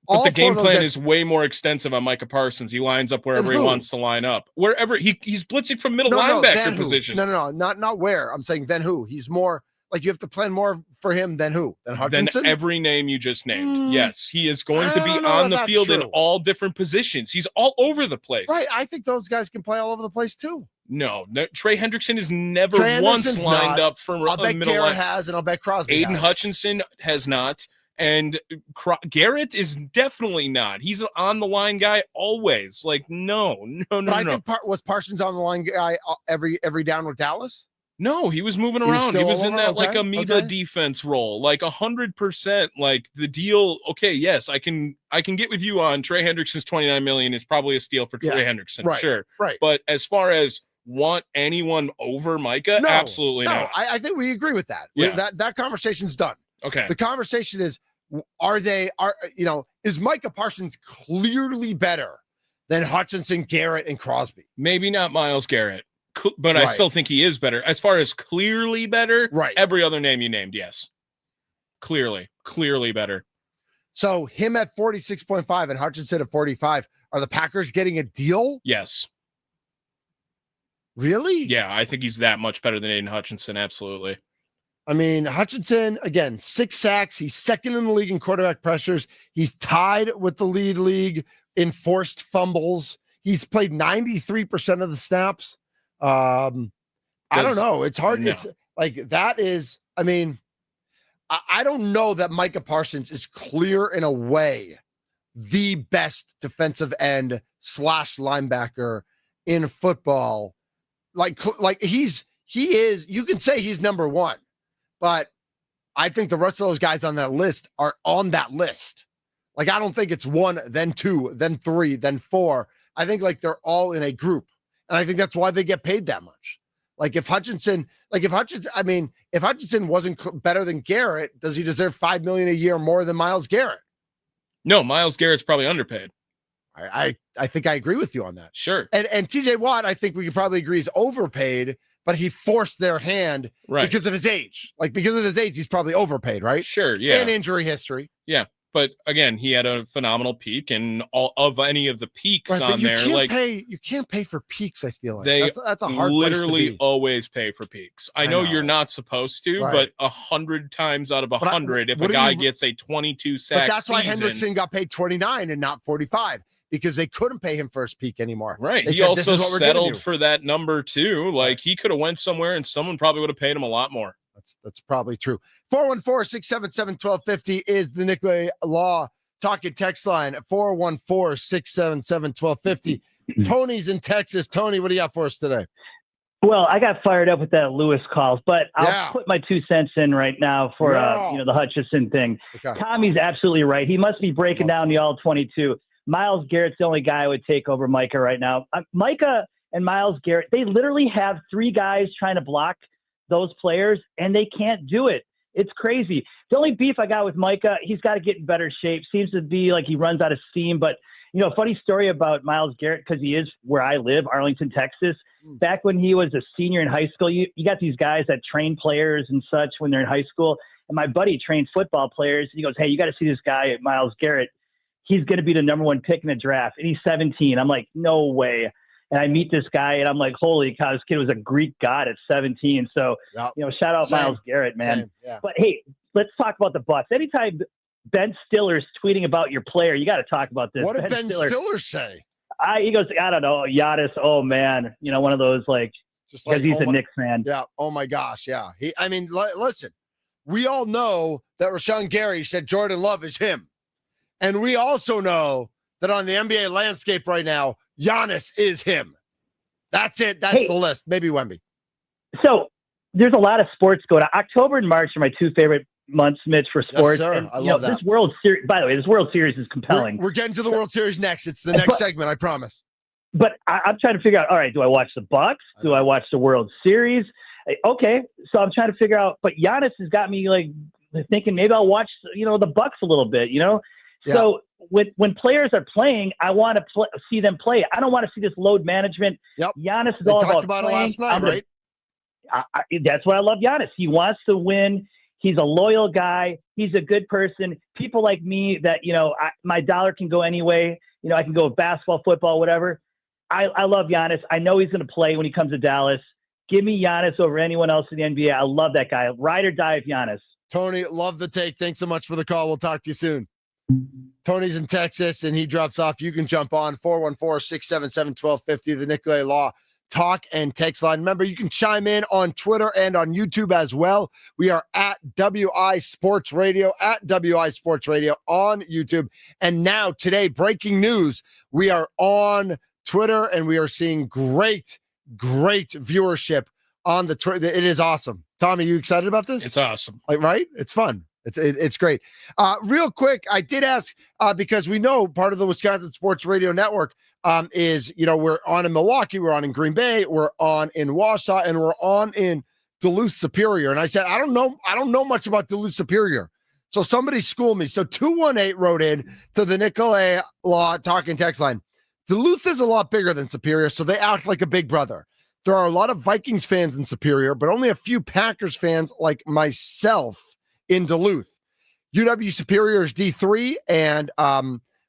but the game plan is way more extensive on Micah Parsons. He lines up wherever he wants to line up. Wherever he's blitzing from middle linebacker position. No, not where. I'm saying then who. He's more like you have to plan more for him than who? Than Hutchinson? Than every name you just named. Yes, he is going to be on the field in all different positions. He's all over the place. Right. I think those guys can play all over the place too. No, Trey Hendrickson has never once lined up for I'll bet middle Garrett has, and I'll bet Crosby Aiden Hutchinson has not. And Garrett is definitely not. He's an on the line guy always. Like, no. I think was Parsons on the line guy every down with Dallas? No, he was moving around. He was in that like amoeba defense role, like 100%. Like the deal. Okay, yes, I can get with you on Trey Hendrickson's $29 million is probably a steal for Trey Hendrickson. Right, sure, right. But as far as want anyone over Micah, absolutely not. I think we agree with that. Yeah. That conversation's done. Okay. The conversation is, is Micah Parsons clearly better than Hutchinson, Garrett, and Crosby? Maybe not Miles Garrett, but I still think he is better. As far as clearly better, every other name you named, yes. Clearly better. So him at 46.5 and Hutchinson at 45. Are the Packers getting a deal? Yes. Really? Yeah, I think he's that much better than Aiden Hutchinson, absolutely. I mean, Hutchinson, again, 6 sacks. He's second in the league in quarterback pressures. He's tied with the league in forced fumbles. He's played 93% of the snaps. I don't know. It's hard. No. It's like that is, I mean, I don't know that Micah Parsons is clear in a way the best defensive end / linebacker in football. Like he is, you can say he's number one. But I think the rest of those guys on that list are on that list. Like, I don't think it's 1, then 2, then 3, then 4. I think like they're all in a group. And I think that's why they get paid that much. Like if Hutchinson wasn't better than Garrett, does he deserve $5 million a year more than Myles Garrett? No, Myles Garrett's probably underpaid. I think I agree with you on that. Sure. And TJ Watt, I think we could probably agree is overpaid, but he forced their hand because of his age. Like because of his age, he's probably overpaid, right? Sure, yeah. And injury history. Yeah. But again, he had a phenomenal peak, and all of any of the peaks on there, you can't pay for peaks. I feel like that's a hard literally place to be. Always pay for peaks. I know you're not supposed to, but 100 times out of 100, if a guy gets a 22 sack, but that's why Hendrickson got paid 29 and not 45 because they couldn't pay him first peak anymore. Right. They He said, "This also is what we're giving settled you." for that number too. Like he could have went somewhere and someone probably would have paid him a lot more. That's probably true. 414-677-1250 is the Nicolay Law talking text line. 414-677-1250. Tony's in Texas. Tony, what do you got for us today? Well, I got fired up with that Lewis calls, but I'll put my 2 cents in right now for the Hutchison thing. Okay. Tommy's absolutely right. He must be breaking down the all-22. Myles Garrett's the only guy I would take over Micah right now. Micah and Myles Garrett, they literally have 3 guys trying to block those players, and they can't do it. It's crazy. The only beef I got with Micah, he's got to get in better shape. Seems to be like he runs out of steam. But, funny story about Myles Garrett, because he is where I live, Arlington, Texas. Back when he was a senior in high school, you got these guys that train players and such when they're in high school. And my buddy trained football players. He goes, "Hey, you got to see this guy, Myles Garrett. He's going to be the number 1 pick in the draft." And he's 17. I'm like, no way. And I meet this guy, and I'm like, holy cow, this kid was a Greek god at 17. So, shout out Myles Garrett, man. Yeah. But, hey, let's talk about the Bucs. Anytime Ben Stiller's tweeting about your player, you got to talk about this. What did Ben Stiller say? He goes, I don't know, Giannis, oh, man. One of those, just because he's a Knicks fan. Yeah, oh, my gosh, yeah. Listen, we all know that Rashawn Gary said Jordan Love is him. And we also know that on the NBA landscape right now, Giannis is him. That's it. That's the list. Maybe Wemby. So there's a lot of sports going on. October and March are my 2 favorite months, Mitch, for sports. Yes, sir. And, I love that. This World Series, by the way, this World Series is compelling. We're getting to the World Series next. It's the next segment, I promise. But I'm trying to figure out, all right, do I watch the Bucs? Do I watch the World Series? Okay, so I'm trying to figure out, but Giannis has got me thinking maybe I'll watch, the Bucs a little bit, Yeah. So when players are playing, I want to see them play. I don't want to see this load management. Yep. Giannis is all talked about it last night, right? That's why I love Giannis. He wants to win. He's a loyal guy. He's a good person. People like me that, my dollar can go anyway. I can go basketball, football, whatever. I love Giannis. I know he's going to play when he comes to Dallas. Give me Giannis over anyone else in the NBA. I love that guy. Ride or die of Giannis. Tony, love the take. Thanks so much for the call. We'll talk to you soon. Tony's in Texas, and he drops off. You can jump on 414-677-1250, the Nicolay Law talk and text line. Remember, you can chime in on Twitter and on YouTube as well. We are at WI Sports Radio, on YouTube. And now, today, breaking news, we are on Twitter, and we are seeing great viewership on the Twitter. It is awesome. Tommy, you excited about this? It's awesome. Right? It's fun. It's great. Real quick, I did ask because we know part of the Wisconsin Sports Radio Network is, we're on in Milwaukee, we're on in Green Bay, we're on in Wausau, and we're on in Duluth Superior. And I said, I don't know much about Duluth Superior. So somebody school me. So 218 wrote in to the Nicolay Law talking text line. Duluth is a lot bigger than Superior, so they act like a big brother. There are a lot of Vikings fans in Superior, but only a few Packers fans like myself in Duluth. UW Superior is D3 and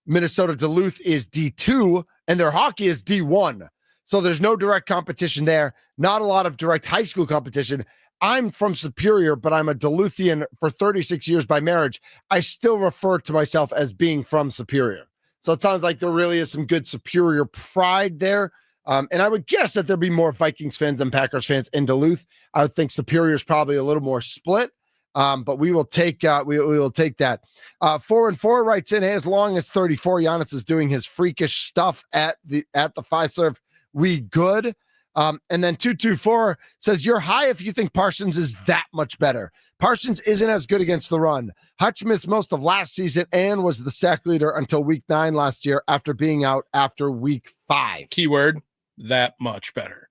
Minnesota Duluth is D2 and their hockey is D1. So there's no direct competition there. Not a lot of direct high school competition. I'm from Superior, but I'm a Duluthian for 36 years by marriage. I still refer to myself as being from Superior. So it sounds like there really is some good Superior pride there. And I would guess that there'd be more Vikings fans than Packers fans in Duluth. I would think Superior is probably a little more split. But we will take we will take that. 4-4 writes in, hey, as long as 34, Giannis is doing his freakish stuff at the Fiserv, we good. And then 224 says you're high if you think Parsons is that much better. Parsons isn't as good against the run. Hutch missed most of last season and was the sack leader until week 9 last year after being out after week 5. Keyword, that much better.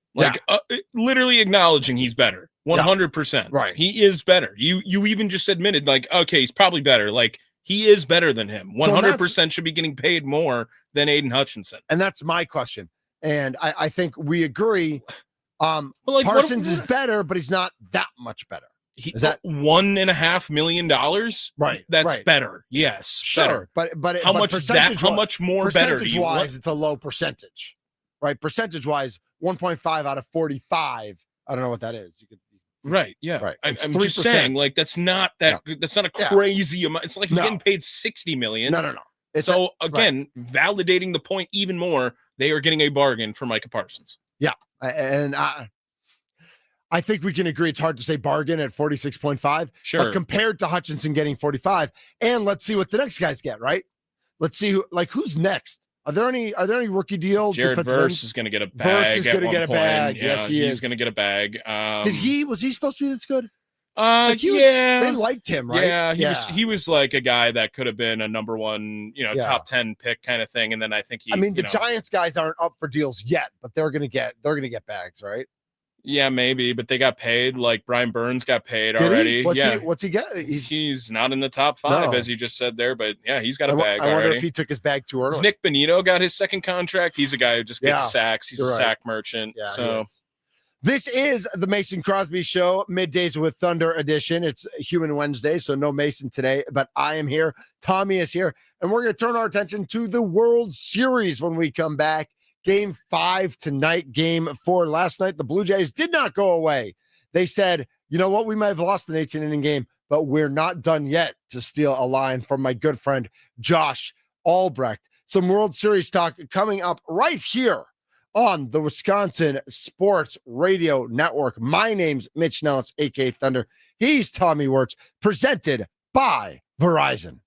Literally acknowledging he's better. 100%. Right. He is better. You even just admitted, okay, he's probably better. He is better than him. 100% should be getting paid more than Aiden Hutchinson. And that's my question. And I think we agree. Parsons is better, but he's not that much better. Is that $1.5 million? Right. That's right. better. Yes. Sure. Better. But how much more better do you want? Percentage-wise, it's a low percentage. Right. Percentage-wise, 1.5 out of 45. I don't know what that is. You could. Right. Yeah. Right. I'm just saying, that's not that. That's not a crazy amount. It's like he's getting paid $60 million. No. So again, validating the point even more, they are getting a bargain for Micah Parsons. Yeah. And I think we can agree it's hard to say bargain at 46.5. Sure. But compared to Hutchinson getting 45, and let's see what the next guys get, right? Let's see who's next. Are there any rookie deal? Jared Verse is going to get a bag. Verse is going to get a bag. Yeah, yes, he's going to get a bag. Was he supposed to be this good? They liked him, right? He was like a guy that could have been a number one, top 10 pick kind of thing. And then I think the Giants guys aren't up for deals yet, but they're gonna get bags, right? Yeah, maybe, but they got paid. Like Brian Burns got paid Did already. He? What's he get? He's not in the top 5, as you just said there, but yeah, he's got a bag I wonder already. if he took his bag too early. Nick Benito got his second contract. He's a guy who just gets sacks. He's a sack merchant. Yeah, so this is the Mason Crosby Show, Middays with Thunder edition. It's Human Wednesday, so no Mason today, but I am here. Tommy is here, and we're going to turn our attention to the World Series when we come back. Game 5 tonight, Game 4 last night. The Blue Jays did not go away. They said, you know what? We might have lost an 18-inning game, but we're not done yet, to steal a line from my good friend, Josh Albrecht. Some World Series talk coming up right here on the Wisconsin Sports Radio Network. My name's Mitch Nellis, a.k.a. Thunder. He's Tommy Wirtz, presented by Verizon.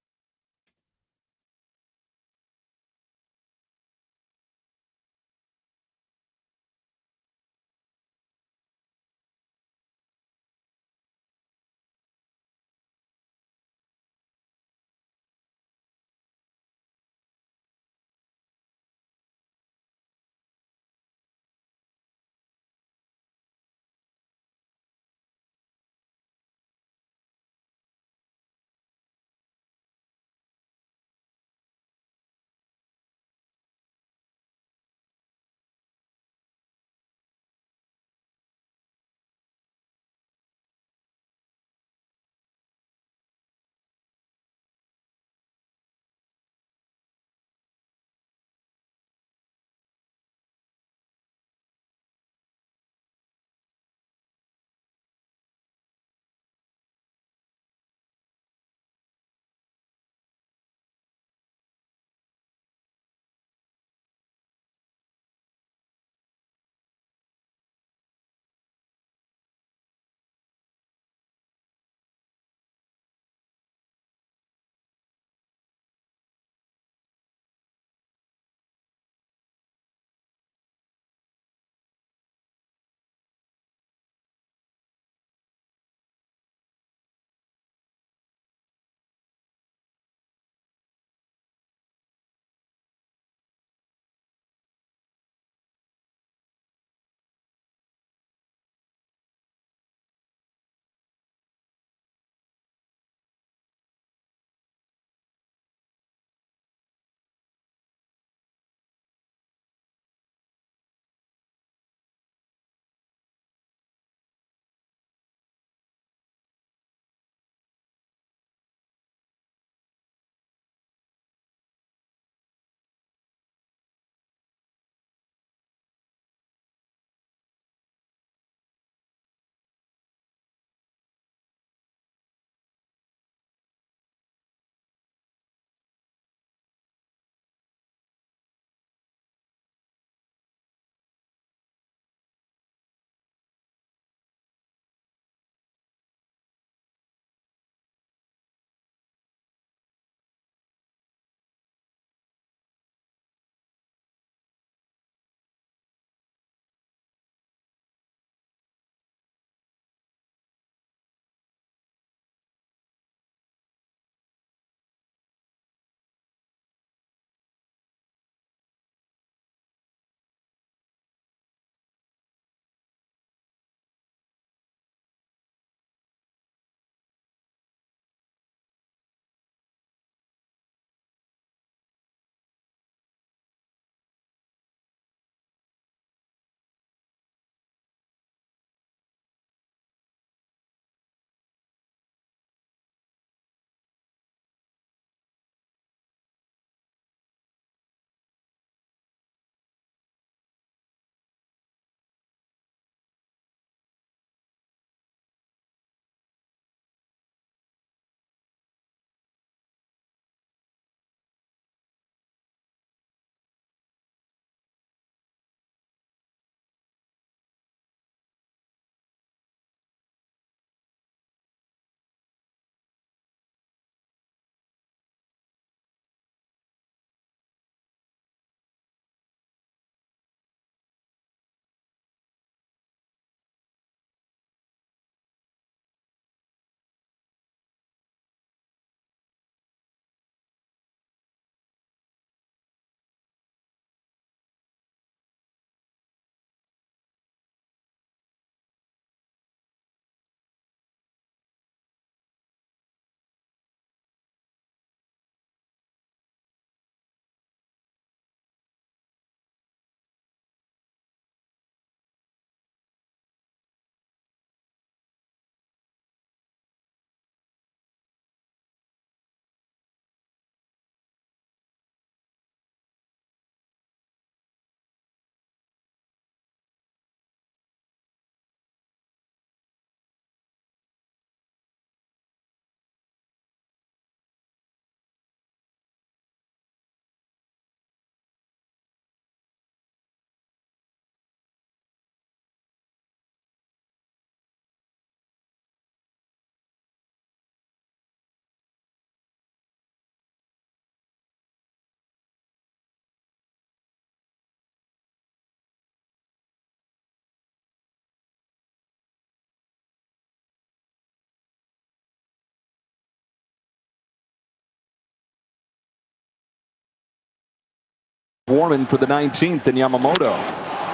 Warman for the 19th in Yamamoto.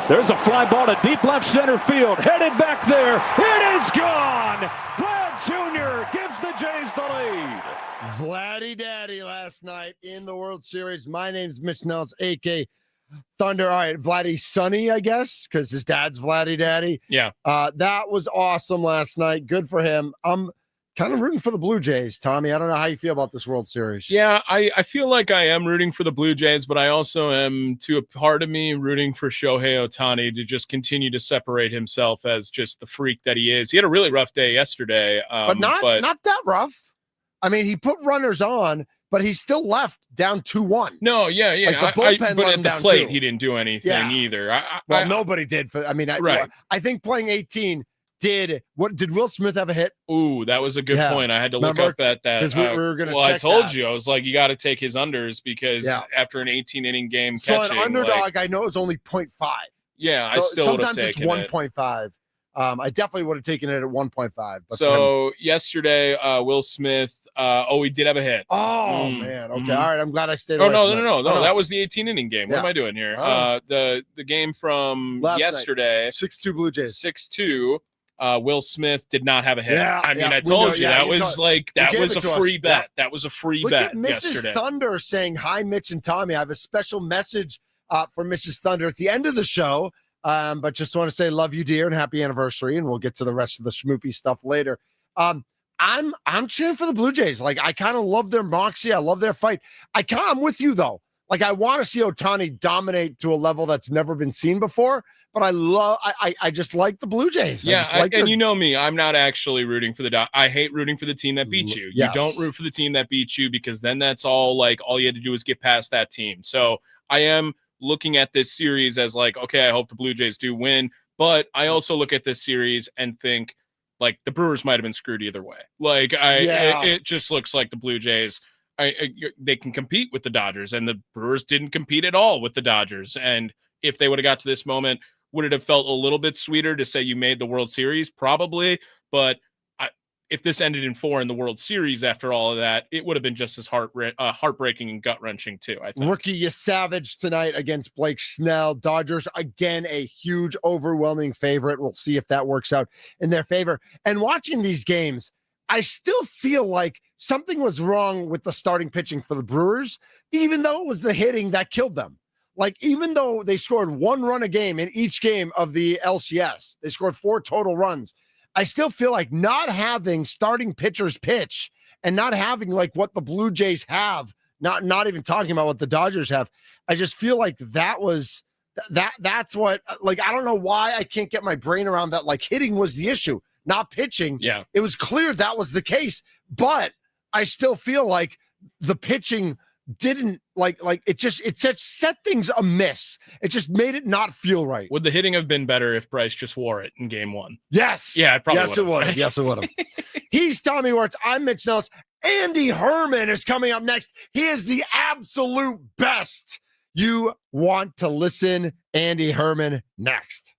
There's a fly ball to deep left center field. Headed back there. It is gone. Vlad Jr. gives the Jays the lead. Vladdy Daddy last night in the World Series. My name's Mitch Nellis, a.k.a. Thunder. All right, Vladdy Sonny, I guess, because his dad's Vladdy Daddy. Yeah. That was awesome last night. Good for him. I'm kind of rooting for the Blue Jays, Tommy. I don't know how you feel about this World Series. Yeah, I feel like I am rooting for the Blue Jays, but I also am, to a part of me, rooting for Shohei Ohtani to just continue to separate himself as just the freak that he is. He had a really rough day yesterday. But not that rough. I mean, he put runners on, but he still left down 2-1. No, yeah. Like the bullpen but let at him the down plate, 2. he didn't do anything either. Nobody did. Right. I think playing 18 did Will Smith have a hit? Ooh, that was a good point. I had to look up at that. Because we were going to I told that. you. I was like, you got to take his unders because after an 18-inning game So catching. an underdog, I know, is only 0.5. Yeah, So I still sometimes it's taken 1.5. I definitely would have taken it at 1.5. So yesterday, Will Smith, he did have a hit. Oh, man. Okay. Mhm. All right. I'm glad I stayed Oh, away no. from that. That was the 18-inning game. What am I doing here? The game from Last yesterday. 6-2 Blue Jays. 6-2. Will Smith did not have a hit. Yeah, I mean, yeah, I told you that you was that was a free bet. Yeah. That was a free Look bet at Mrs. yesterday. Thunder saying, hi, Mitch and Tommy. I have a special message for Mrs. Thunder at the end of the show. But just want to say love you, dear, and happy anniversary. And we'll get to the rest of the schmoopy stuff later. I'm cheering for the Blue Jays. Like, I kind of love their moxie. I love their fight. I'm with you, though. Like, I want to see Ohtani dominate to a level that's never been seen before, but I just like the Blue Jays. Yeah, and you know me, I'm not actually rooting for I hate rooting for the team that beat you. Yes. You don't root for the team that beat you because then that's all you had to do is get past that team. So I am looking at this series as like, okay, I hope the Blue Jays do win, but I also look at this series and think like the Brewers might have been screwed either way. Like it just looks like the Blue Jays they can compete with the Dodgers, and the Brewers didn't compete at all with the Dodgers. And if they would have got to this moment, would it have felt a little bit sweeter to say you made the World Series? Probably. But if this ended in 4 in the World Series after all of that, it would have been just as heartbreaking and gut-wrenching too, I think. Rookie Savage tonight against Blake Snell. Dodgers, again, a huge, overwhelming favorite. We'll see if that works out in their favor. And watching these games, I still feel like something was wrong with the starting pitching for the Brewers, even though it was the hitting that killed them. Like, even though they scored 1 run a game in each game of the LCS, they scored 4 total runs. I still feel like not having starting pitchers pitch and not having like what the Blue Jays have, not even talking about what the Dodgers have. I just feel like that's what, like, I don't know why I can't get my brain around that. Like, hitting was the issue, not pitching. Yeah. It was clear that was the case, but I still feel like the pitching didn't it just set things amiss. It just made it not feel right. Would the hitting have been better if Bryce just wore it in game 1? Yes. Yeah, it probably yes, it would. Right? Yes, it would have. He's Tommy Wirtz. I'm Mitch Nellis. Andy Herman is coming up next. He is the absolute best. You want to listen, Andy Herman, next.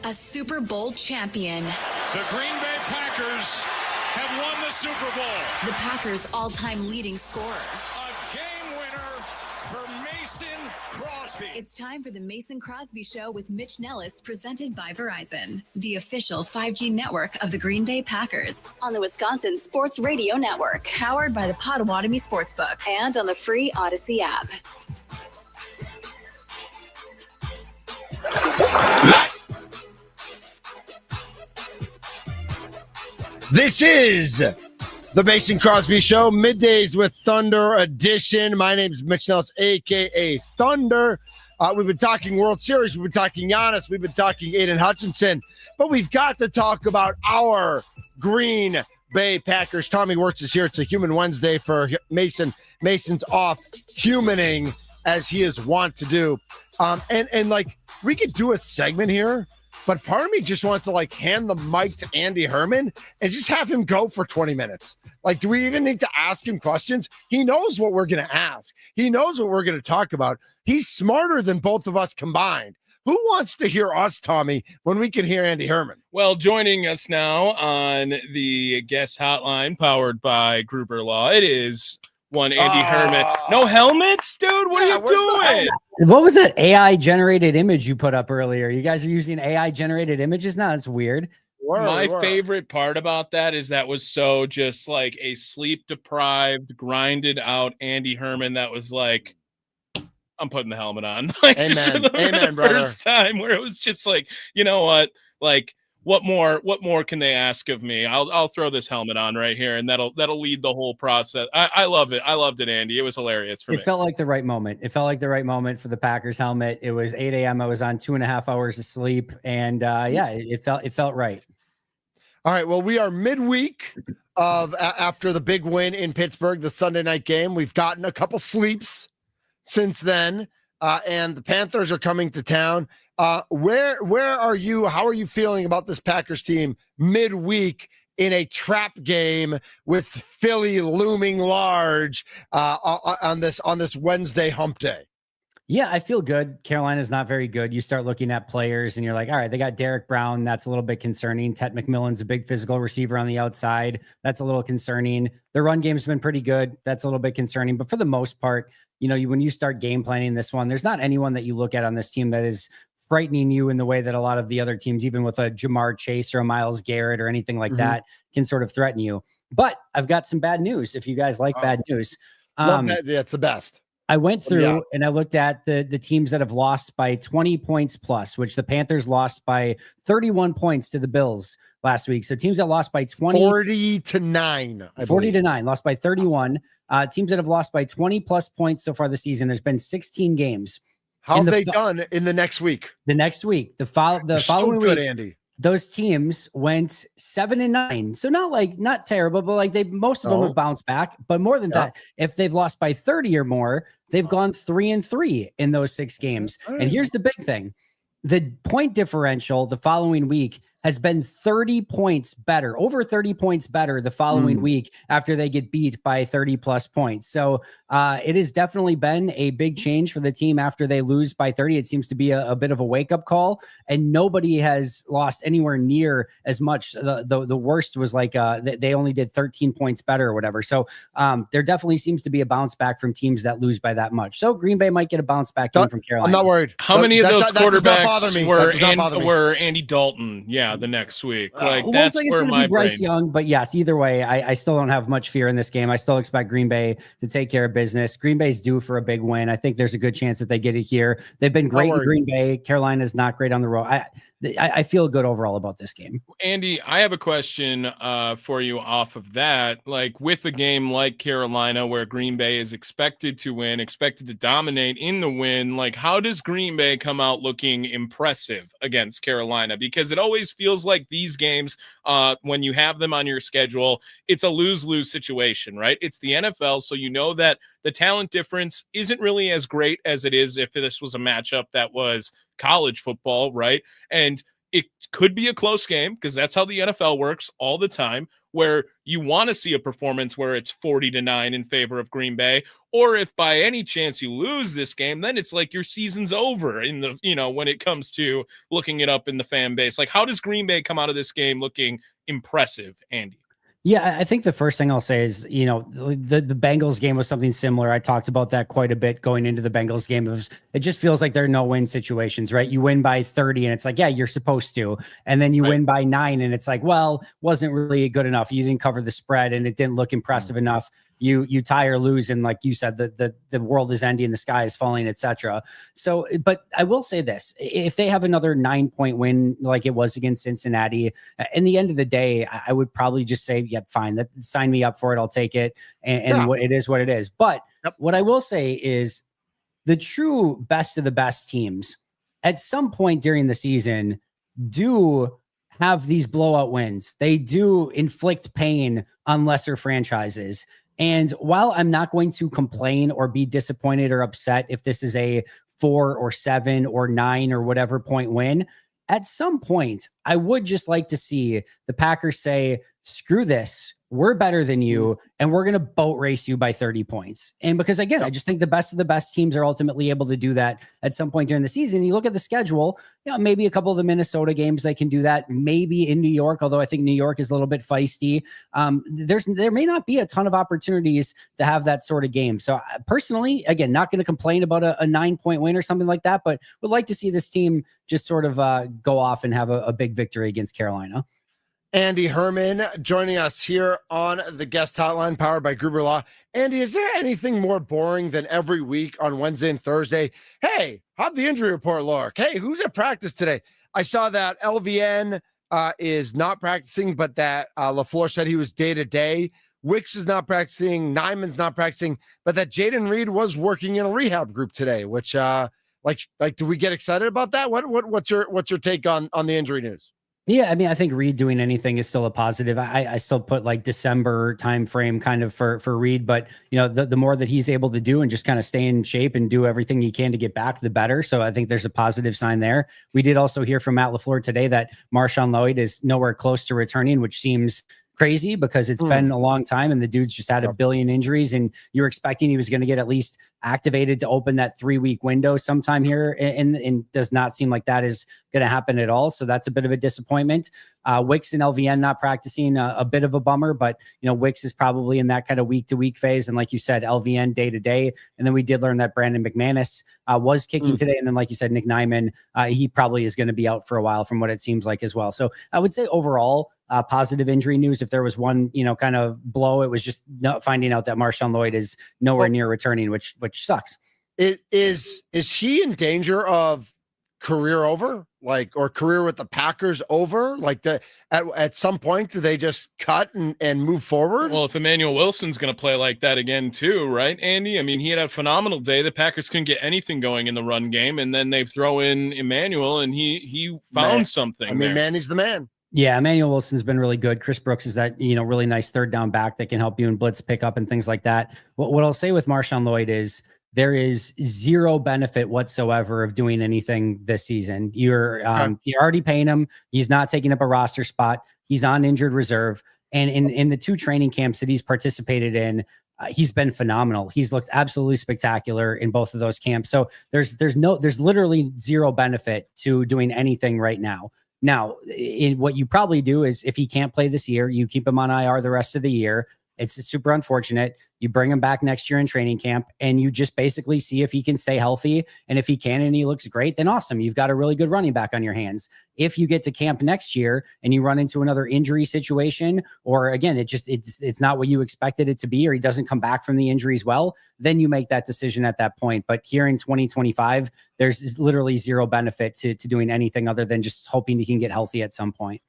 A Super Bowl champion. The Green Bay Packers have won the Super Bowl. The Packers' all-time leading scorer. A game winner for Mason Crosby. It's time for the Mason Crosby Show with Mitch Nellis, presented by Verizon, the official 5G network of the Green Bay Packers, on the Wisconsin Sports Radio Network, powered by the Potawatomi Sportsbook, and on the free Odyssey app. This is the Mason Crosby Show, Middays with Thunder edition. My name is Mitch Nellis, a.k.a. Thunder. We've been talking World Series. We've been talking Giannis. We've been talking Aiden Hutchinson. But we've got to talk about our Green Bay Packers. Tommy Wirtz is here. It's a Human Wednesday for Mason. Mason's off humaning, as he is wont to do. And like, we could do a segment here, but part of me just wants to like hand the mic to Andy Herman and just have him go for 20 minutes. Like, do we even need to ask him questions? He knows what we're going to ask. He knows what we're going to talk about. He's smarter than both of us combined. Who wants to hear us, Tommy, when we can hear Andy Herman? Well, joining us now on the guest hotline powered by Gruber Law, it is one Andy Herman. No helmets, dude? What are you doing? What was that AI generated image you put up earlier? You guys are using AI generated images now? That's weird. My favorite part about that is that was so just like a sleep deprived, grinded out Andy Herman that was like, I'm putting the helmet on. Like, Amen. just for the Amen, brother. first time where it was just like, you know what? Like, what more can they ask of me? I'll throw this helmet on right here, and that'll lead the whole process. I love it. I loved it, Andy. It was hilarious for me. It felt like the right moment. It felt like the right moment for the Packers helmet. It was 8 a.m. I was on 2.5 hours of sleep, and it felt right. All right. Well, we are midweek of after the big win in Pittsburgh, the Sunday night game. We've gotten a couple sleeps since then, and the Panthers are coming to town. Where are you? How are you feeling about this Packers team midweek in a trap game with Philly looming large on this Wednesday hump day? Yeah, I feel good. Carolina's not very good. You start looking at players and you're like, all right, they got Derek Brown. That's a little bit concerning. Ted McMillan's a big physical receiver on the outside. That's a little concerning. The run game's been pretty good. That's a little bit concerning. But for the most part, when you start game planning this one, there's not anyone that you look at on this team that is frightening you in the way that a lot of the other teams, even with a Jamar Chase or a Myles Garrett or anything like that, can sort of threaten you. But I've got some bad news if you guys like bad news. Love that. Yeah, it's the best. I went through and I looked at the teams that have lost by 20 points plus, which the Panthers lost by 31 points to the Bills last week. So teams that lost by 40 to 9, 40 to 9, lost by 31. Teams that have lost by 20 plus points so far this season. There's been 16 games. How have they done in the next week? The next week, the following week, Andy. Those teams went 7-9. So not terrible, but like most of them have bounced back. But more than that, if they've lost by 30 or more, they've gone 3-3 in those 6 games. And here's the big thing. The point differential the following week has been 30 points better, over 30 points better the following week after they get beat by 30 plus points. So it has definitely been a big change for the team after they lose by 30. It seems to be a bit of a wake up call, and nobody has lost anywhere near as much. The worst was like they only did 13 points better or whatever. So there definitely seems to be a bounce back from teams that lose by that much. So Green Bay might get a bounce back game from Carolina. I'm not worried. How many of those quarterbacks were were Andy Dalton? Yeah, the next week. Like that's like where my Bryce Young, but yes, either way, I still don't have much fear in this game. I still expect Green Bay to take care of business. Green Bay's due for a big win. I think there's a good chance that they get it here. They've been great in Green Bay. Carolina's not great on the road. I feel good overall about this game. Andy, I have a question for you off of that. Like with a game like Carolina, where Green Bay is expected to win, expected to dominate in the win, like how does Green Bay come out looking impressive against Carolina? Because it always feels like these games, when you have them on your schedule, it's a lose-lose situation, right? It's the NFL, so you know that the talent difference isn't really as great as it is if this was a matchup that was college football, right? And it could be a close game because that's how the NFL works all the time. where you want to see a performance where it's 40-9 in favor of Green Bay, or if by any chance you lose this game, then it's like your season's over in the, when it comes to looking it up in the fan base. Like, how does Green Bay come out of this game looking impressive, Andy? Yeah, I think the first thing I'll say is, the Bengals game was something similar. I talked about that quite a bit going into the Bengals game. It just feels like they're no-win situations, right? You win by 30 and it's like, yeah, you're supposed to. And then you win by 9 and it's like, well, wasn't really good enough. You didn't cover the spread and it didn't look impressive enough. You tie or lose, and like you said, the world is ending, the sky is falling, etc. So, but I will say this: if they have another 9-point win like it was against Cincinnati, in the end of the day, I would probably just say, "Yep, fine, sign me up for it. I'll take it." And what it is. But what I will say is, the true best of the best teams at some point during the season do have these blowout wins. They do inflict pain on lesser franchises. And while I'm not going to complain or be disappointed or upset if this is a 4 or 7 or 9 or whatever point win, at some point, I would just like to see the Packers say, screw this. We're better than you, and we're going to boat race you by 30 points. And because, again, I just think the best of the best teams are ultimately able to do that at some point during the season. You look at the schedule, maybe a couple of the Minnesota games, they can do that. Maybe in New York, although I think New York is a little bit feisty. There may not be a ton of opportunities to have that sort of game. So personally, again, not going to complain about a 9-point win or something like that, but would like to see this team just sort of go off and have a big victory against Carolina. Andy Herman joining us here on the guest hotline powered by Gruber Law. Andy, is there anything more boring than every week on Wednesday and Thursday? Hey, how'd the injury report look? Hey, who's at practice today? I saw that LVN is not practicing, but that LaFleur said he was day-to-day. Wicks is not practicing. Nyman's not practicing, but that Jaden Reed was working in a rehab group today, which like, do we get excited about that? What's your take on the injury news? Yeah, I mean, I think Reed doing anything is still a positive. I still put like December time frame kind of for Reed, but the more that he's able to do and just kind of stay in shape and do everything he can to get back, the better. So I think there's a positive sign there. We did also hear from Matt LaFleur today that Marshawn Lloyd is nowhere close to returning, which seems crazy because it's been a long time and the dude's just had a billion injuries, and you're expecting he was going to get at least activated to open that 3-week window sometime here, and does not seem like that is going to happen at all. So that's a bit of a disappointment. Wicks and LVN not practicing, a bit of a bummer, but Wicks is probably in that kind of week-to-week phase, and like you said, LVN day-to-day. And then we did learn that Brandon McManus was kicking today, and then like you said, Nick Nyman, he probably is going to be out for a while from what it seems like as well. So I would say overall, positive injury news. If there was one, kind of blow, it was just finding out that Marshawn Lloyd is nowhere near returning, which sucks. Is he in danger of career over, or career with the Packers over? Like at some point, do they just cut and move forward? Well, if Emmanuel Wilson's going to play like that again too, right, Andy? I mean, he had a phenomenal day. The Packers couldn't get anything going in the run game, and then they throw in Emmanuel, and he found something. I mean, man, he's the man. Yeah, Emmanuel Wilson's been really good. Chris Brooks is that, really nice third down back that can help you in blitz pickup and things like that. What I'll say with Marshawn Lloyd is there is zero benefit whatsoever of doing anything this season. You're already paying him. He's not taking up a roster spot. He's on injured reserve. And in the 2 training camps that he's participated in, he's been phenomenal. He's looked absolutely spectacular in both of those camps. So there's literally zero benefit to doing anything right now. Now, what you probably do is if he can't play this year, you keep him on IR the rest of the year. It's super unfortunate. You bring him back next year in training camp and you just basically see if he can stay healthy. And if he can and he looks great, then awesome. You've got a really good running back on your hands. If you get to camp next year and you run into another injury situation, or again, it's not what you expected it to be, or he doesn't come back from the injuries well, then you make that decision at that point. But here in 2025, there's literally zero benefit to doing anything other than just hoping he can get healthy at some point.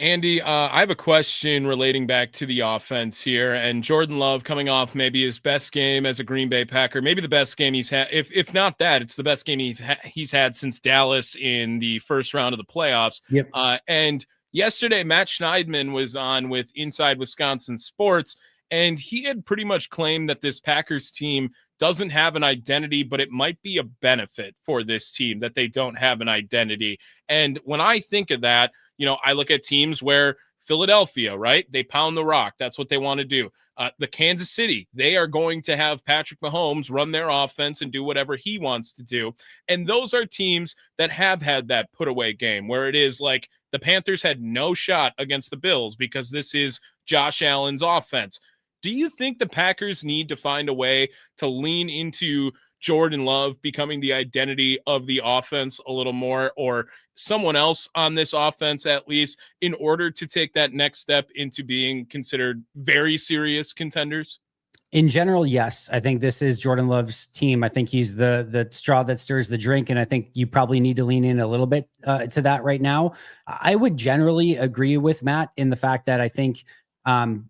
Andy, I have a question relating back to the offense here, and Jordan Love coming off maybe his best game as a Green Bay Packer, maybe the best game he's had. If not that, it's the best game he's had since Dallas in the first round of the playoffs. Yep. And yesterday, Matt Schneidman was on with Inside Wisconsin Sports, and he had pretty much claimed that this Packers team doesn't have an identity, but it might be a benefit for this team that they don't have an identity. And when I think of that, I look at teams where Philadelphia, right? They pound the rock. That's what they want to do. The Kansas City, they are going to have Patrick Mahomes run their offense and do whatever he wants to do. And those are teams that have had that put away game where it is like the Panthers had no shot against the Bills because this is Josh Allen's offense. Do you think the Packers need to find a way to lean into Jordan Love becoming the identity of the offense a little more, or someone else on this offense at least, in order to take that next step into being considered very serious contenders? In general, yes. I think this is Jordan Love's team. I think he's the straw that stirs the drink, and I think you probably need to lean in a little bit to that right now. I would generally agree with Matt in the fact that I think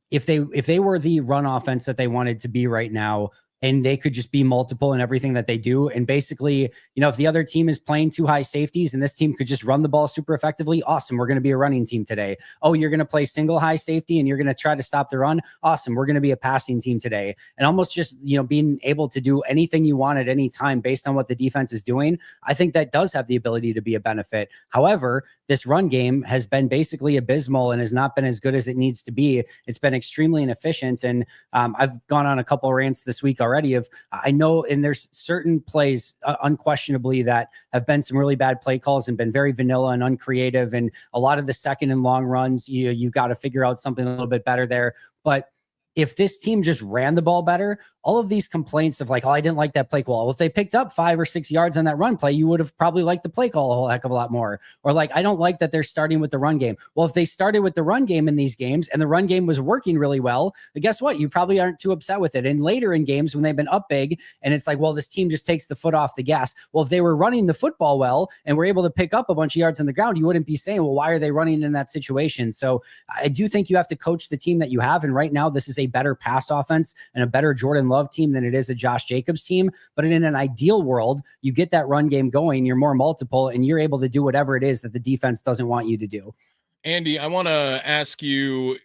if they were the run offense that they wanted to be right now, and they could just be multiple in everything that they do. And basically, if the other team is playing two high safeties and this team could just run the ball super effectively, awesome. We're going to be a running team today. Oh, you're going to play single high safety and you're going to try to stop the run. Awesome. We're going to be a passing team today. And almost just, being able to do anything you want at any time based on what the defense is doing. I think that does have the ability to be a benefit. However, this run game has been basically abysmal and has not been as good as it needs to be. It's been extremely inefficient. And I've gone on a couple of rants this week already of, I know, and there's certain plays unquestionably that have been some really bad play calls and been very vanilla and uncreative. And a lot of the second and long runs, you've got to figure out something a little bit better there. But if this team just ran the ball better, all of these complaints of like, oh, I didn't like that play call. Well, if they picked up 5 or 6 yards on that run play, you would have probably liked the play call a whole heck of a lot more. Or like, I don't like that they're starting with the run game. Well, if they started with the run game in these games and the run game was working really well, then guess what? You probably aren't too upset with it. And later in games when they've been up big and it's like, well, this team just takes the foot off the gas. Well, if they were running the football well and were able to pick up a bunch of yards on the ground, you wouldn't be saying, well, why are they running in that situation? So I do think you have to coach the team that you have. And right now, this is a better pass offense and a better Jordan Love team than it is a Josh Jacobs team. But in an ideal world, you get that run game going, you're more multiple, and you're able to do whatever it is that the defense doesn't want you to do. Andy, I want to ask you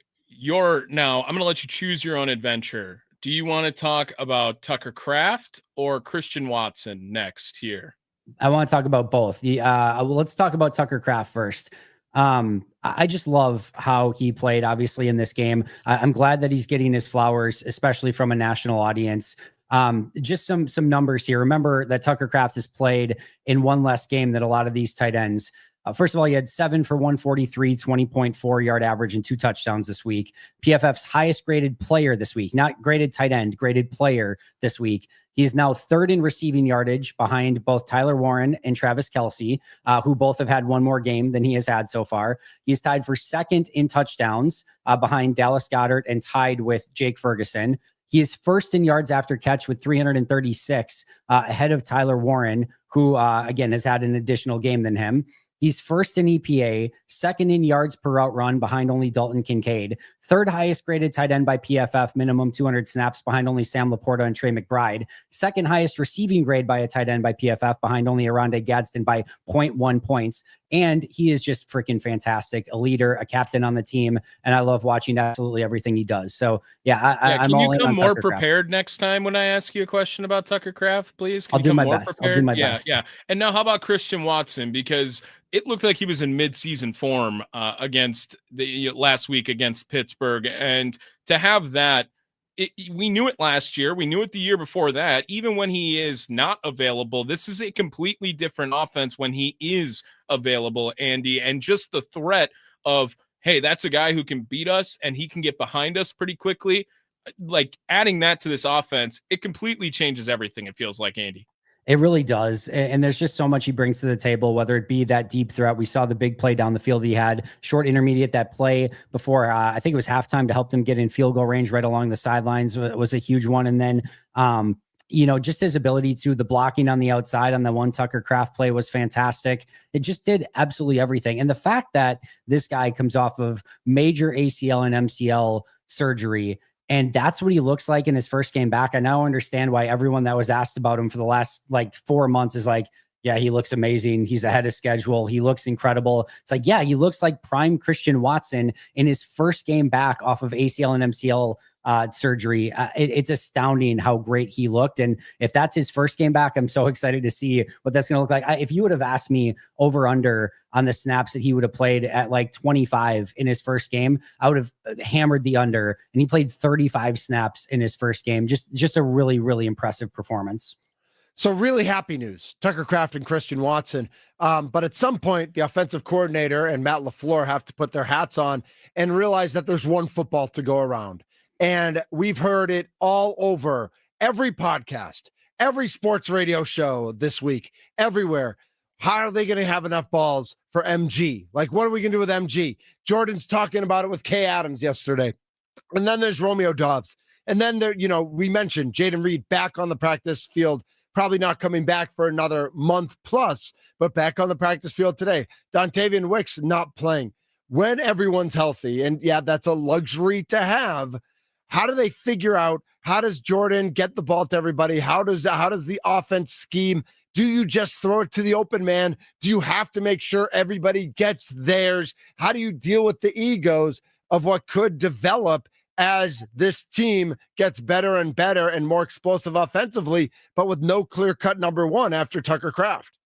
now, I'm going to let you choose your own adventure. Do you want to talk about Tucker Kraft or Christian Watson next here? I want to talk about both. Let's talk about Tucker Kraft first. I just love how he played, obviously, in this game. I'm glad that he's getting his flowers, especially from a national audience. Just some numbers here. Remember that Tucker Kraft has played in one less game than a lot of these tight ends. First of all, he had 7 for 143, 20.4 yard average and 2 touchdowns this week. PFF's highest graded player this week, not graded tight end, graded player this week. He is now 3rd in receiving yardage behind both Tyler Warren and Travis Kelce, who both have had one more game than he has had so far. He's tied for 2nd in touchdowns behind Dallas Goedert and tied with Jake Ferguson. He is 1st in yards after catch with 336, ahead of Tyler Warren, who, again, has had an additional game than him. He's 1st in EPA, 2nd in yards per route run behind only Dalton Kincaid, 3rd highest graded tight end by PFF, minimum 200 snaps behind only Sam Laporta and Trey McBride, 2nd highest receiving grade by a tight end by PFF behind only Arondé Gadsden by 0.1 points. And he is just freaking fantastic, a leader, a captain on the team. And I love watching absolutely everything he does. So yeah, I'm can all you in come on more Tucker prepared next time when I ask you a question about Tucker Kraft, please? Can I'll you do come my more best. prepared? I'll do my best. Yeah. And now how about Christian Watson? Because it looked like he was in mid-season form against the last week against Pittsburgh. And to have that, we knew it last year. We knew it the year before that. Even when he is not available, this is a completely different offense when he is available, Andy. And just the threat of, hey, that's a guy who can beat us and he can get behind us pretty quickly. Like adding that to this offense, it completely changes everything, it feels like, Andy. It really does. And there's just so much he brings to the table, whether it be that deep threat. We saw the big play down the field he had, short intermediate, that play before, I think it was halftime to help them get in field goal range right along the sidelines was a huge one. And then, just his ability to the blocking on the outside on the one Tucker Kraft play was fantastic. It just did absolutely everything. And the fact that this guy comes off of major ACL and MCL surgery, and that's what he looks like in his first game back. I now understand why everyone that was asked about him for the last 4 months is like, yeah, he looks amazing. He's ahead of schedule. He looks incredible. It's like, yeah, he looks like prime Christian Watson in his first game back off of ACL and MCL surgery. It's astounding how great he looked. And if that's his first game back, I'm so excited to see what that's going to look like. If you would have asked me over under on the snaps that he would have played at like 25 in his first game, I would have hammered the under, and he played 35 snaps in his first game. Just a really, really impressive performance. So really happy news, Tucker Kraft and Christian Watson. But at some point, the offensive coordinator and Matt LaFleur have to put their hats on and realize that there's one football to go around. And we've heard it all over every podcast, every sports radio show this week, everywhere. How are they going to have enough balls for MG? Like, what are we going to do with MG? Jordan's talking about it with Kay Adams yesterday. And then there's Romeo Doubs. And then there, we mentioned Jaden Reed back on the practice field, probably not coming back for another month plus, but back on the practice field today. Dontavian Wicks not playing. When everyone's healthy, and yeah, that's a luxury to have. How do they figure out, how does Jordan get the ball to everybody? How does the offense scheme? Do you just throw it to the open man? Do you have to make sure everybody gets theirs? How do you deal with the egos of what could develop as this team gets better and better and more explosive offensively, but with no clear-cut number one after Tucker Kraft?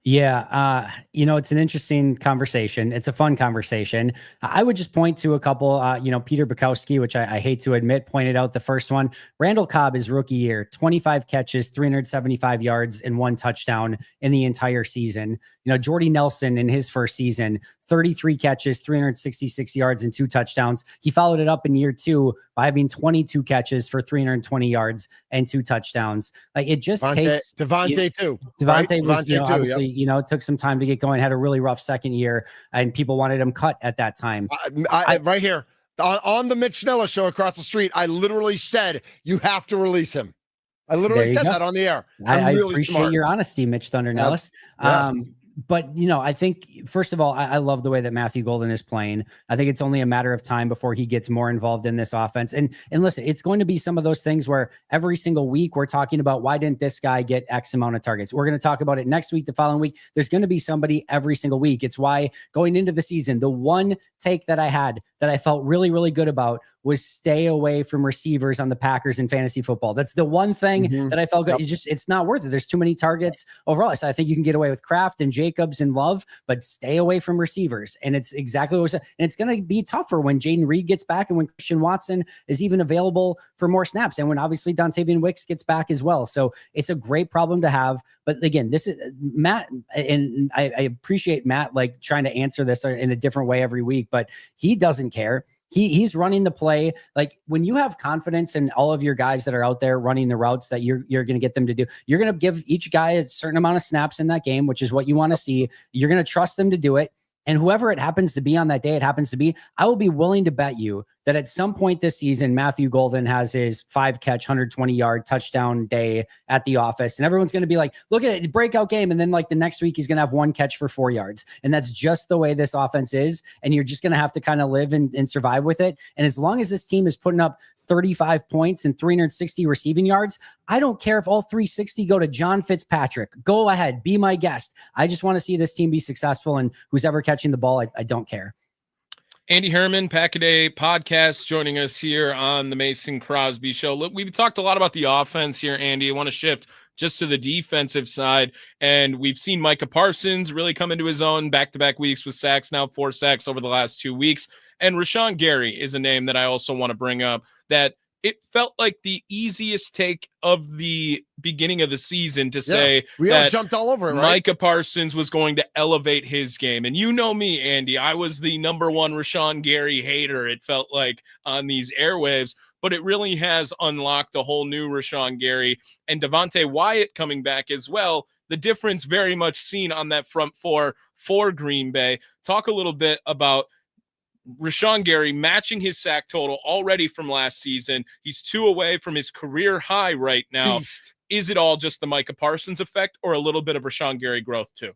Yeah. It's an interesting conversation. It's a fun conversation. I would just point to a couple, Peter Bukowski, which I hate to admit, pointed out the first one. Randall Cobb, his rookie year, 25 catches, 375 yards, and 1 touchdown in the entire season. Jordy Nelson in his first season, 33 catches, 366 yards, and 2 touchdowns. He followed it up in year 2 by having 22 catches for 320 yards and 2 touchdowns. Like, it just takes Devontae too. Devontae right? was, Devontae too, obviously, yep. It took some time to get going, had a really rough second year, and people wanted him cut at that time. Right here on the Mitch Schnella show across the street, I literally said, you have to release him. I literally said that on the air. I really appreciate smart. your honesty, Mitch Thunder Nellis. Yes. But, I think, first of all, I love the way that Matthew Golden is playing. I think it's only a matter of time before he gets more involved in this offense. And listen, it's going to be some of those things where every single week we're talking about, why didn't this guy get X amount of targets? We're going to talk about it next week, the following week. There's going to be somebody every single week. It's why going into the season, the one take that I had that I felt really, really good about was stay away from receivers on the Packers in fantasy football. That's the one thing that I felt good. Yep. It's not worth it. There's too many targets overall. So I think you can get away with Kraft and Jacobs and Love, but stay away from receivers. And it's exactly what we said. And it's going to be tougher when Jaden Reed gets back and when Christian Watson is even available for more snaps. And when obviously Dontavian Wicks gets back as well. So it's a great problem to have. But again, this is Matt, and I appreciate Matt, like, trying to answer this in a different way every week, but he doesn't care. He's running the play. Like, when you have confidence in all of your guys that are out there running the routes that you're going to get them to do, you're going to give each guy a certain amount of snaps in that game, which is what you want to see. You're going to trust them to do it. And whoever it happens to be on that day, it happens to be, I will be willing to bet you that at some point this season, Matthew Golden has his 5-catch, 120-yard touchdown day at the office. And everyone's going to be like, look at it, breakout game. And then like the next week, he's going to have 1 catch for 4 yards. And that's just the way this offense is. And you're just going to have to kind of live and survive with it. And as long as this team is putting up 35 points and 360 receiving yards, I don't care if all 360 go to John Fitzpatrick. Go ahead, be my guest. I just want to see this team be successful, and who's ever catching the ball, I don't care. Andy Herman, Pack-A-Day Podcast, joining us here on the Mason Crosby Show. Look, we've talked a lot about the offense here, Andy. I want to shift just to the defensive side, and we've seen Micah Parsons really come into his own back-to-back weeks with sacks, now 4 sacks over the last 2 weeks. And Rashawn Gary is a name that I also want to bring up, that it felt like the easiest take of the beginning of the season to say we all jumped all over it, right? Micah Parsons was going to elevate his game. And you know me, Andy, I was the number one Rashawn Gary hater, it felt like, on these airwaves, but it really has unlocked a whole new Rashawn Gary. And Devontae Wyatt coming back as well. The difference very much seen on that front four for Green Bay. Talk a little bit about Rashawn Gary matching his sack total already from last season. He's 2 away from his career high right now. Beast. Is it all just the Micah Parsons effect, or a little bit of Rashawn Gary growth too?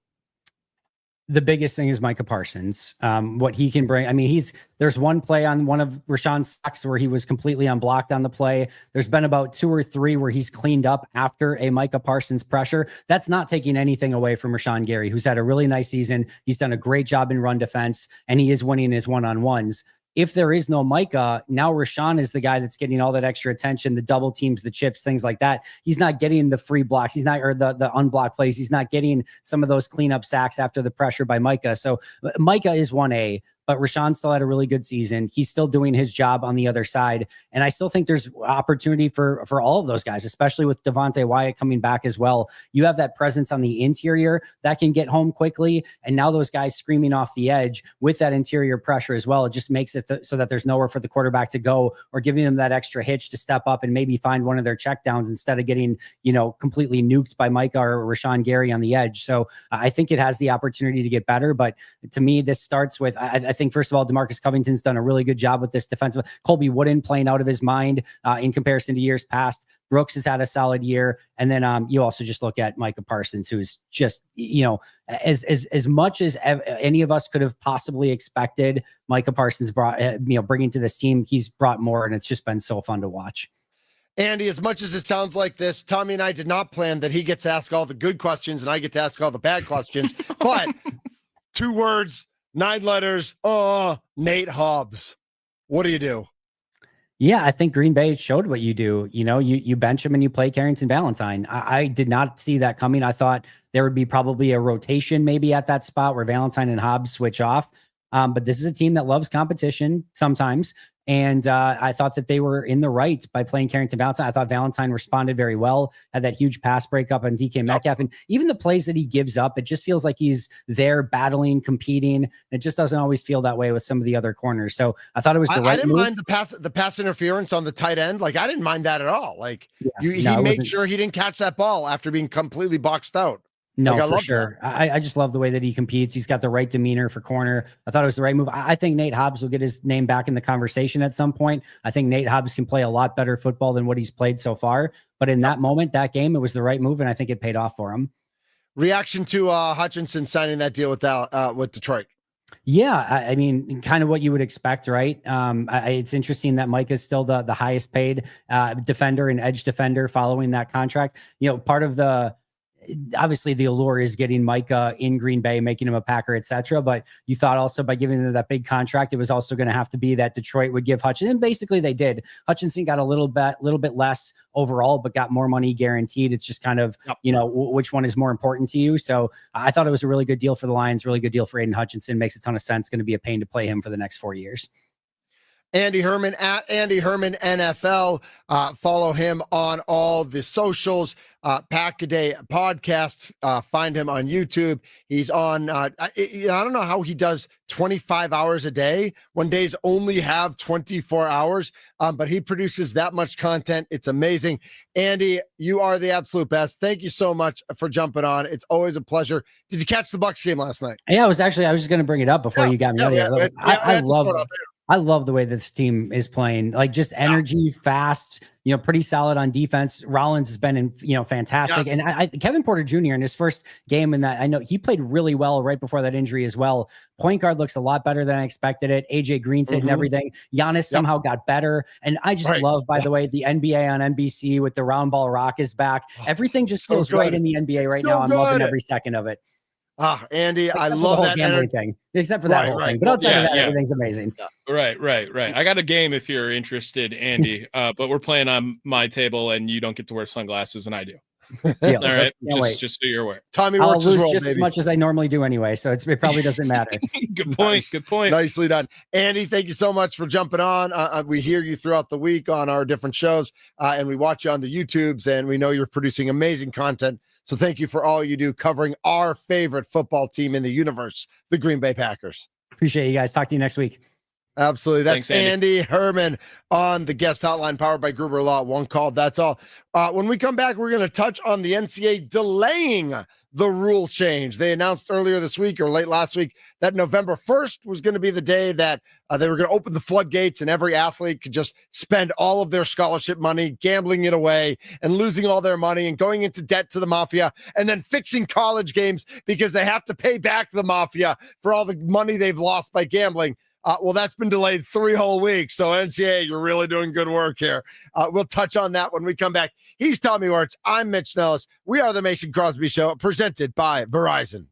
The biggest thing is Micah Parsons. What he can bring. I mean, there's one play on one of Rashawn's sacks where he was completely unblocked on the play. There's been about 2 or 3 where he's cleaned up after a Micah Parsons pressure. That's not taking anything away from Rashawn Gary, who's had a really nice season. He's done a great job in run defense, and he is winning his one-on-ones. if there is no Micah, now Rashawn is the guy that's getting all that extra attention, the double teams, the chips, things like that. He's not getting the free blocks. He's not, or the unblocked plays. He's not getting some of those cleanup sacks after the pressure by Micah. So Micah is 1A. But Rashawn still had a really good season. He's still doing his job on the other side. And I still think there's opportunity for all of those guys, especially with Devontae Wyatt coming back as well. You have that presence on the interior that can get home quickly. And now those guys screaming off the edge with that interior pressure as well. It just makes it so that there's nowhere for the quarterback to go, or giving them that extra hitch to step up and maybe find one of their checkdowns instead of getting, completely nuked by Micah or Rashawn Gary on the edge. So I think it has the opportunity to get better. But to me, this starts with, I think, first of all, DeMarcus Covington's done a really good job with this defensive. Colby Wooden playing out of his mind in comparison to years past. Brooks has had a solid year. And then you also just look at Micah Parsons, who's just, as much as any of us could have possibly expected Micah Parsons brought, bringing to this team, he's brought more, and it's just been so fun to watch. Andy, as much as it sounds like this, Tommy and I did not plan that he gets to ask all the good questions and I get to ask all the bad questions, but 2 words, 9 letters. Nate Hobbs. What do you do? Yeah, I think Green Bay showed what you do. You bench him and you play Carrington Valentine. I did not see that coming. I thought there would be probably a rotation maybe at that spot where Valentine and Hobbs switch off. But this is a team that loves competition sometimes. And I thought that they were in the right by playing Carrington Valentine. I thought Valentine responded very well, had that huge pass breakup on DK Metcalf. And even the plays that he gives up, it just feels like he's there battling, competing. It just doesn't always feel that way with some of the other corners. So I thought it was the right I didn't move. mind the pass interference on the tight end. Like, I didn't mind that at all. Like, he made sure he didn't catch that ball after being completely boxed out. No, for sure. I just love the way that he competes. He's got the right demeanor for corner. I thought it was the right move. I think Nate Hobbs will get his name back in the conversation at some point. I think Nate Hobbs can play a lot better football than what he's played so far. But in that moment, that game, it was the right move, and I think it paid off for him. Reaction to Hutchinson signing that deal with Detroit. Yeah, I mean, kind of what you would expect, right? It's interesting that Mike is still the highest paid defender and edge defender following that contract. Part of obviously the allure is getting Micah in Green Bay, making him a Packer, etc. But you thought also by giving them that big contract, it was also going to have to be that Detroit would give Hutchinson. And basically they did. Hutchinson got a little bit less overall, but got more money guaranteed. It's just kind of, which one is more important to you. So I thought it was a really good deal for the Lions, really good deal for Aiden Hutchinson. Makes a ton of sense. Going to be a pain to play him for the next 4 years. Andy Herman at Andy Herman NFL. Follow him on all the socials. Pack a Day podcast. Find him on YouTube. He's on. I don't know how he does 25 hours a day when days only have 24 hours. But he produces that much content. It's amazing. Andy, you are the absolute best. Thank you so much for jumping on. It's always a pleasure. Did you catch the Bucs game last night? Yeah, I was just going to bring it up before you got me out of here. I love the way this team is playing, like just energy, fast, pretty solid on defense. Rollins has been fantastic. Yes. And Kevin Porter Jr. in his first game in that, I know he played really well right before that injury as well. Point guard looks a lot better than I expected it. AJ Green's hitting everything. Giannis somehow got better. And I just love, by the way, the NBA on NBC with the round ball rock is back. Everything just feels right in the NBA right now. I'm loving every second of it. Andy, except I love that gambling thing. Except for that whole thing, but outside of that, everything's amazing. Right. I got a game if you're interested, Andy. But we're playing on my table, and you don't get to wear sunglasses, and I do. Deal. All right, just so you're aware. Tommy I'll works lose his role, just baby. as much as I normally do anyway, so it probably doesn't matter. Good point. Good point. Nicely done, Andy. Thank you so much for jumping on. We hear you throughout the week on our different shows, and we watch you on the YouTubes, and we know you're producing amazing content. So thank you for all you do covering our favorite football team in the universe, the Green Bay Packers. Appreciate you guys. Talk to you next week. Absolutely. That's Thanks, Andy Herman on the guest hotline powered by Gruber Law. One call. That's all. When we come back, we're going to touch on the NCAA delaying the rule change. They announced earlier this week or late last week that November 1st was going to be the day that they were going to open the floodgates and every athlete could just spend all of their scholarship money, gambling it away and losing all their money and going into debt to the mafia and then fixing college games because they have to pay back the mafia for all the money they've lost by gambling. Well, that's been delayed 3 whole weeks. So NCAA, you're really doing good work here. We'll touch on that when we come back. He's Tommy Wirtz. I'm Mitch Nellis. We are the Mason Crosby Show, presented by Verizon.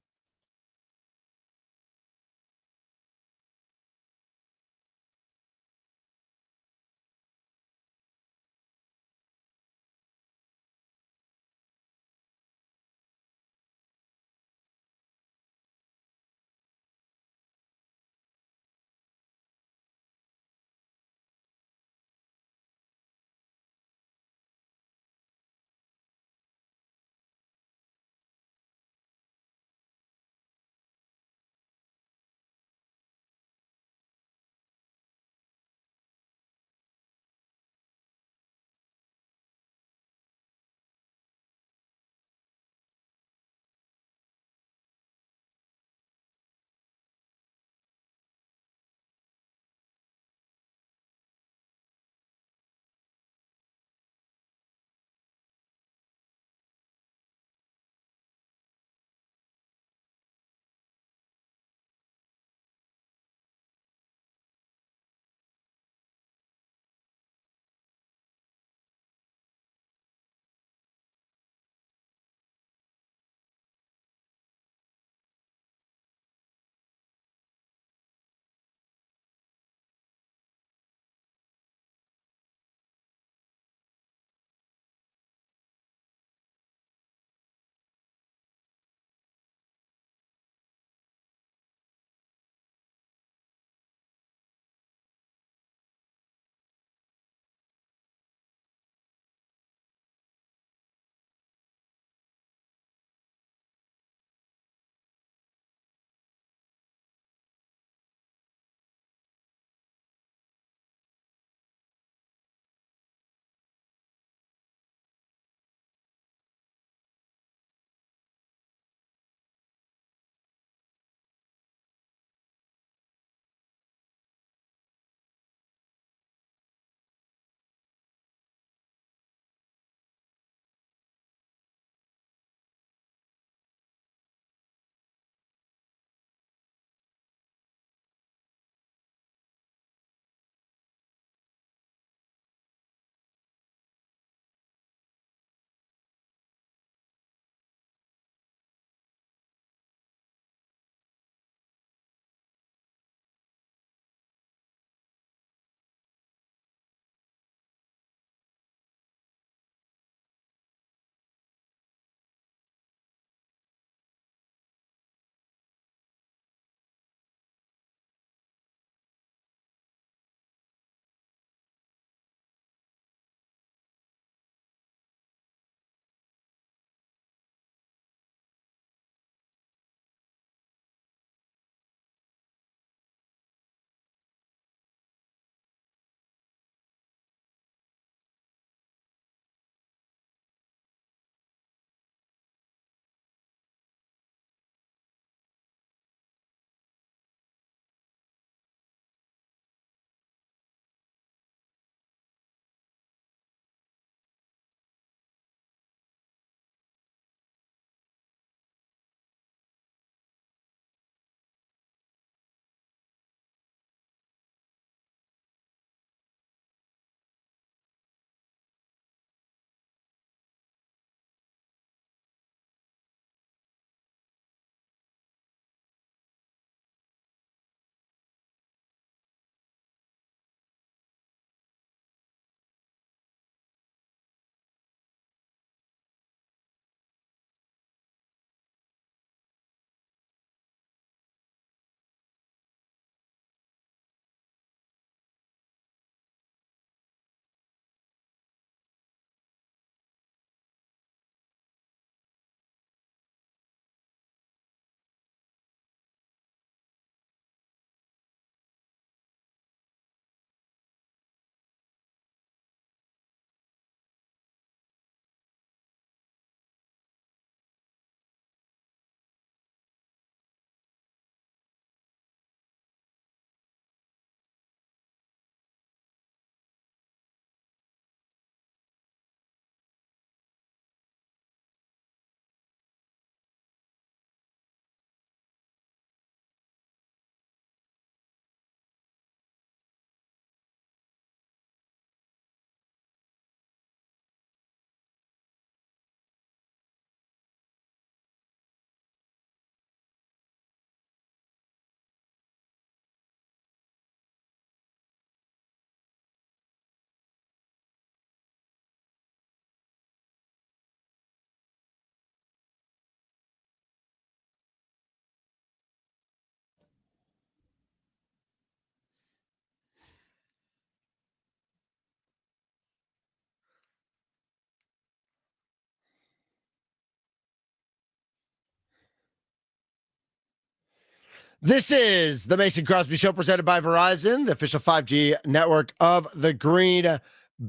This is the Mason Crosby Show presented by Verizon, the official 5G network of the Green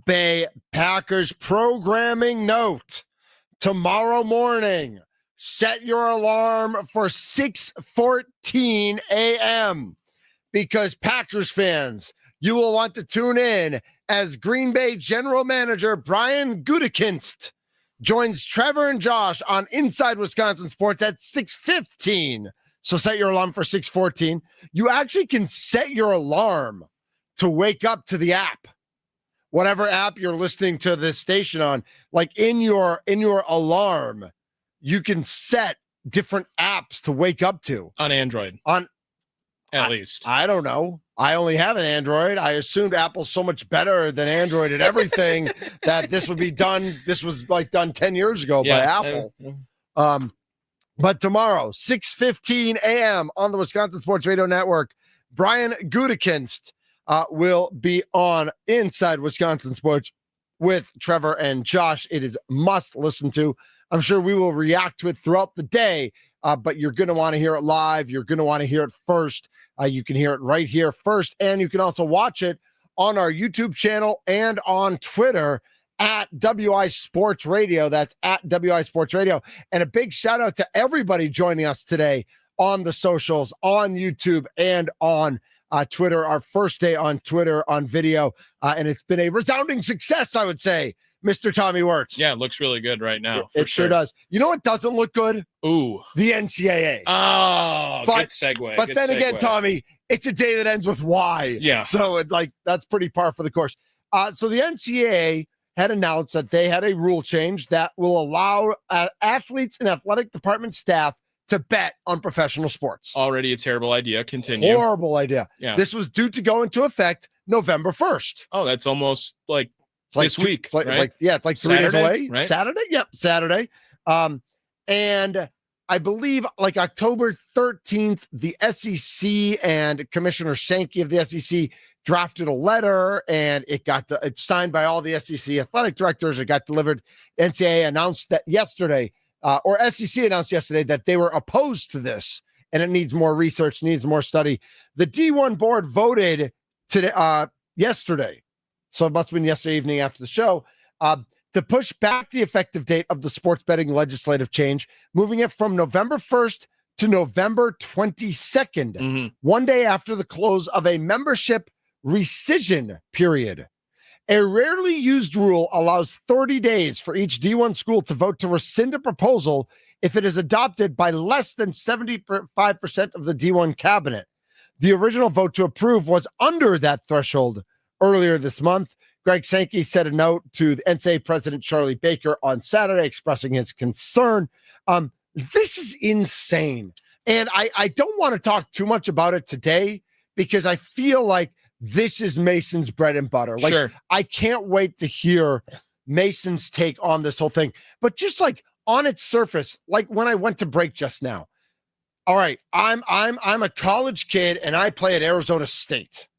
Bay Packers. Programming note, tomorrow morning, set your alarm for 6:14 a.m. because Packers fans, you will want to tune in as Green Bay General Manager Brian Gutekunst joins Trevor and Josh on Inside Wisconsin Sports at 6:15. So set your alarm for 6:14. You actually can set your alarm to wake up to the app. Whatever app you're listening to this station on, like in your alarm, you can set different apps to wake up to. On Android. At least. I don't know. I only have an Android. I assumed Apple's so much better than Android at everything that this would be done. This was like done 10 years ago by Apple. But tomorrow, 6:15 a.m. on the Wisconsin Sports Radio Network, Brian Gutekunst will be on Inside Wisconsin Sports with Trevor and Josh. It is must listen to. I'm sure we will react to it throughout the day, but you're going to want to hear it live. You're going to want to hear it first. You can hear it right here first, and you can also watch it on our YouTube channel and on Twitter at WI Sports Radio. That's at WI Sports Radio. And a big shout out to everybody joining us today on the socials, on YouTube, and on Twitter. Our first day on Twitter on video, and it's been a resounding success, I would say, Mr. Tommy Wirtz. Yeah, it looks really good right now. It sure does. You know what doesn't look good? Ooh. The NCAA. Oh, good segue. But then again, Tommy, it's a day that ends with Y. Yeah. So that's pretty par for the course. So the NCAA had announced that they had a rule change that will allow athletes and athletic department staff to bet on professional sports. Already a terrible idea. Continue. Horrible idea. Yeah. This was due to go into effect November 1st. Oh, that's almost like this week. It's like 3 Saturday, days away. right? Saturday? Yep, Saturday. And I believe like October 13th, the SEC and Commissioner Sankey of the SEC drafted a letter, and it's signed by all the SEC athletic directors. It got delivered. NCAA announced that yesterday, or SEC announced yesterday that they were opposed to this, and it needs more research, needs more study. The D1 board voted today, yesterday, so it must have been yesterday evening after the show, to push back the effective date of the sports betting legislative change, moving it from November 1st to November 22nd, one day after the close of a membership rescission period. A rarely used rule allows 30 days for each D1 school to vote to rescind a proposal if it is adopted by less than 75% of the D1 cabinet. The original vote to approve was under that threshold earlier this month. Greg Sankey sent a note to the NCAA president Charlie Baker on Saturday expressing his concern. This is insane. And I don't want to talk too much about it today because I feel like this is Mason's bread and butter. Like, sure. I can't wait to hear Mason's take on this whole thing. But just like on its surface, like when I went to break just now, all right, I'm a college kid and I play at Arizona State,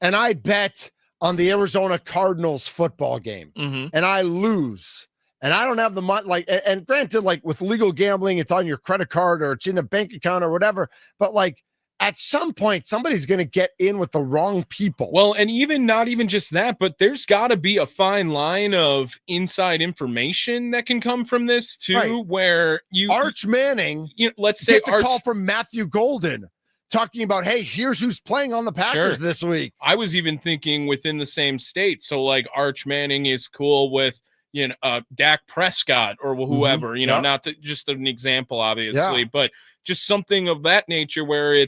and I bet on the Arizona Cardinals football game, and I lose, and I don't have the money. And granted, like with legal gambling, it's on your credit card or it's in a bank account or whatever. But like, at some point, somebody's going to get in with the wrong people. Well, and not even just that, but there's got to be a fine line of inside information that can come from this too, right, where Arch Manning, let's say gets a call from Matthew Golden talking about, hey, here's who's playing on the Packers this week. I was even thinking within the same state. So like Arch Manning is cool with, Dak Prescott or whoever, not just an example, obviously, but just something of that nature where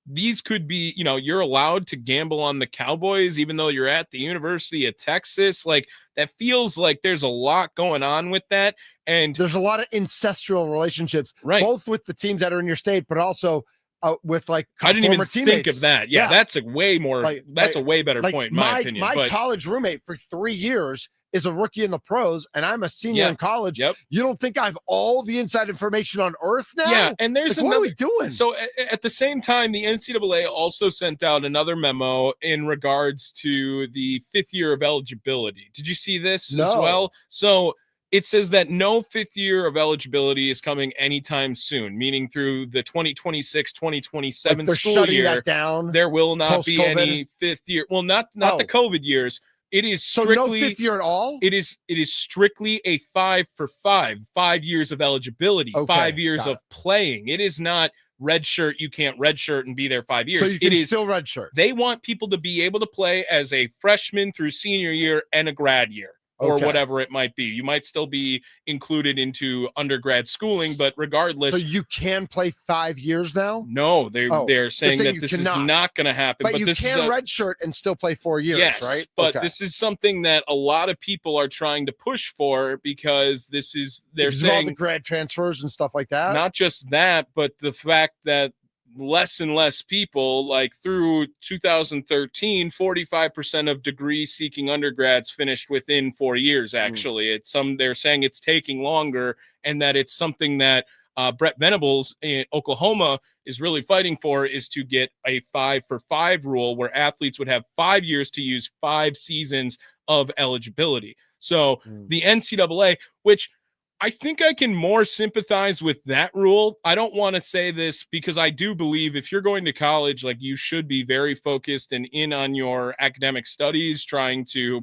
these could be, you're allowed to gamble on the Cowboys, even though you're at the University of Texas. Like, that feels like there's a lot going on with that. And there's a lot of ancestral relationships, right, both with the teams that are in your state, but also with like I didn't even teammates. think of that. Yeah, that's a way more. That's a way better point, in my opinion. My college roommate for 3 years is a rookie in the pros, and I'm a senior in college. Yep. You don't think I have all the inside information on earth now? Yeah, and there's what are we doing? So at the same time, the NCAA also sent out another memo in regards to the 5th year of eligibility. Did you see this as well? So It says that no fifth year of eligibility is coming anytime soon, meaning through the 2026-2027 Like they're school shutting year. that down. There will not be post-COVID? any fifth year. Well, not the COVID years. It is So strictly no fifth year at all? It is strictly a 5 for 5, 5 years of eligibility, Okay, 5 years got of playing. It is not red shirt. You can't red shirt and be there 5 years. So you can it is still red shirt. They want people to be able to play as a freshman through senior year and a grad year. Or Okay. whatever it might be. You might still be included into undergrad schooling, but regardless. So you can play 5 years now? No, they're saying that this is not going to happen. But you this can is redshirt and still play 4 years, yes, right? But this is something that a lot of people are trying to push for because they're because of all saying the grad transfers and stuff like that. not just that, but the fact that less and less people, like through 2013, 45% of degree seeking undergrads finished within 4 years. Actually, they're saying it's taking longer, and that it's something that Brett Venables in Oklahoma is really fighting for, is to get a 5 for 5 rule where athletes would have 5 years to use 5 seasons of eligibility. So the NCAA, which I think I can more sympathize with that rule. I don't want to say this because I do believe if you're going to college, like, you should be very focused and in on your academic studies, trying to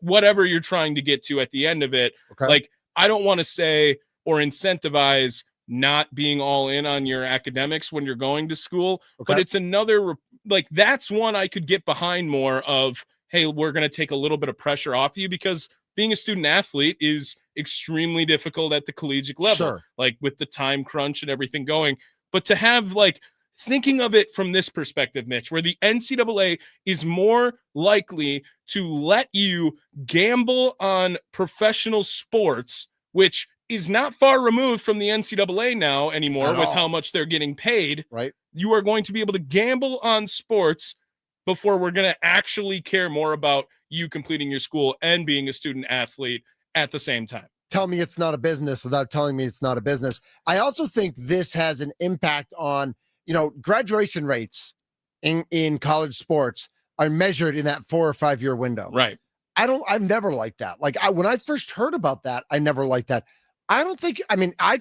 whatever you're trying to get to at the end of it. Okay. Like, I don't want to say or incentivize not being all in on your academics when you're going to school, but it's another, like, that's one I could get behind more of, hey, we're going to take a little bit of pressure off you, because being a student athlete is extremely difficult at the collegiate level, Sure. like with the time crunch and everything going. But to have, like, thinking of it from this perspective, Mitch, where the NCAA is more likely to let you gamble on professional sports, which is not far removed from the NCAA now anymore with how much they're getting paid. Right. You are going to be able to gamble on sports before we're going to actually care more about you completing your school and being a student athlete at the same time. Tell me it's not a business without telling me it's not a business. I also think this has an impact on, graduation rates in college sports are measured in that 4 or 5 year window. Right. I've never liked that. Like, when I first heard about that, I never liked that. I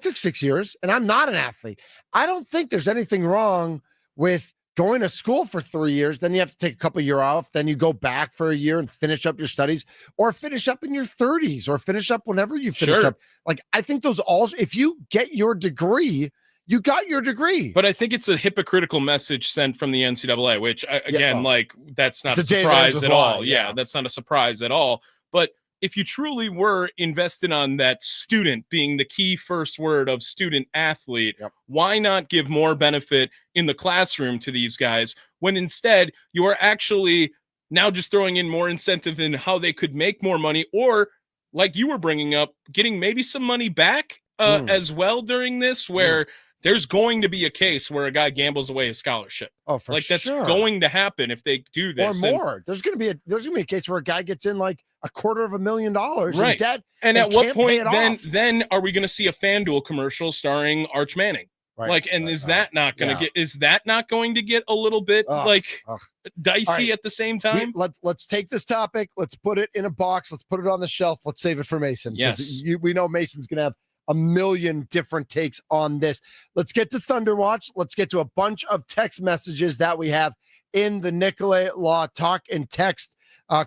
took 6 years and I'm not an athlete. I don't think there's anything wrong with going to school for 3 years, then you have to take a couple of years off, then you go back for a year and finish up your studies, or finish up in your 30s, or finish up whenever you finish up. Like, I think if you get your degree, you got your degree. But I think it's a hypocritical message sent from the NCAA, which, again, that's not a surprise at all. Yeah, that's not a surprise at all. But if you truly were invested on that student being the key first word of student athlete, why not give more benefit in the classroom to these guys, when instead you are actually now just throwing in more incentive in how they could make more money, or, like you were bringing up, getting maybe some money back as well during this, where there's going to be a case where a guy gambles away a scholarship. Oh, for like, that's sure. going to happen if they do this. Or more. There's going to be a case where a guy gets in like $250,000 in debt. And at what point then are we going to see a FanDuel commercial starring Arch Manning? Right. Is that not going to get a little bit dicey at the same time? Let's take this topic. Let's put it in a box. Let's put it on the shelf. Let's save it for Mason. Yes. We know Mason's going to have a million different takes on this. Let's get to Thunder Watch. Let's get to a bunch of text messages that we have in the Nicolay Law Talk and Text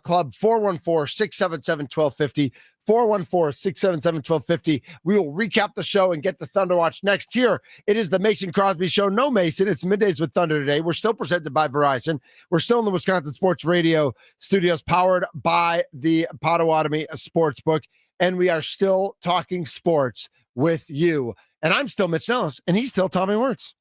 Club. 414-677-1250. 414-677-1250. We will recap the show and get the Thunder Watch next. Here, it is the Mason Crosby Show. No, Mason, it's Middays with Thunder today. We're still presented by Verizon. We're still in the Wisconsin Sports Radio studios, powered by the Potawatomi Sportsbook. And we are still talking sports with you. And I'm still Mitch Nellis, and he's still Tommy Wirtz.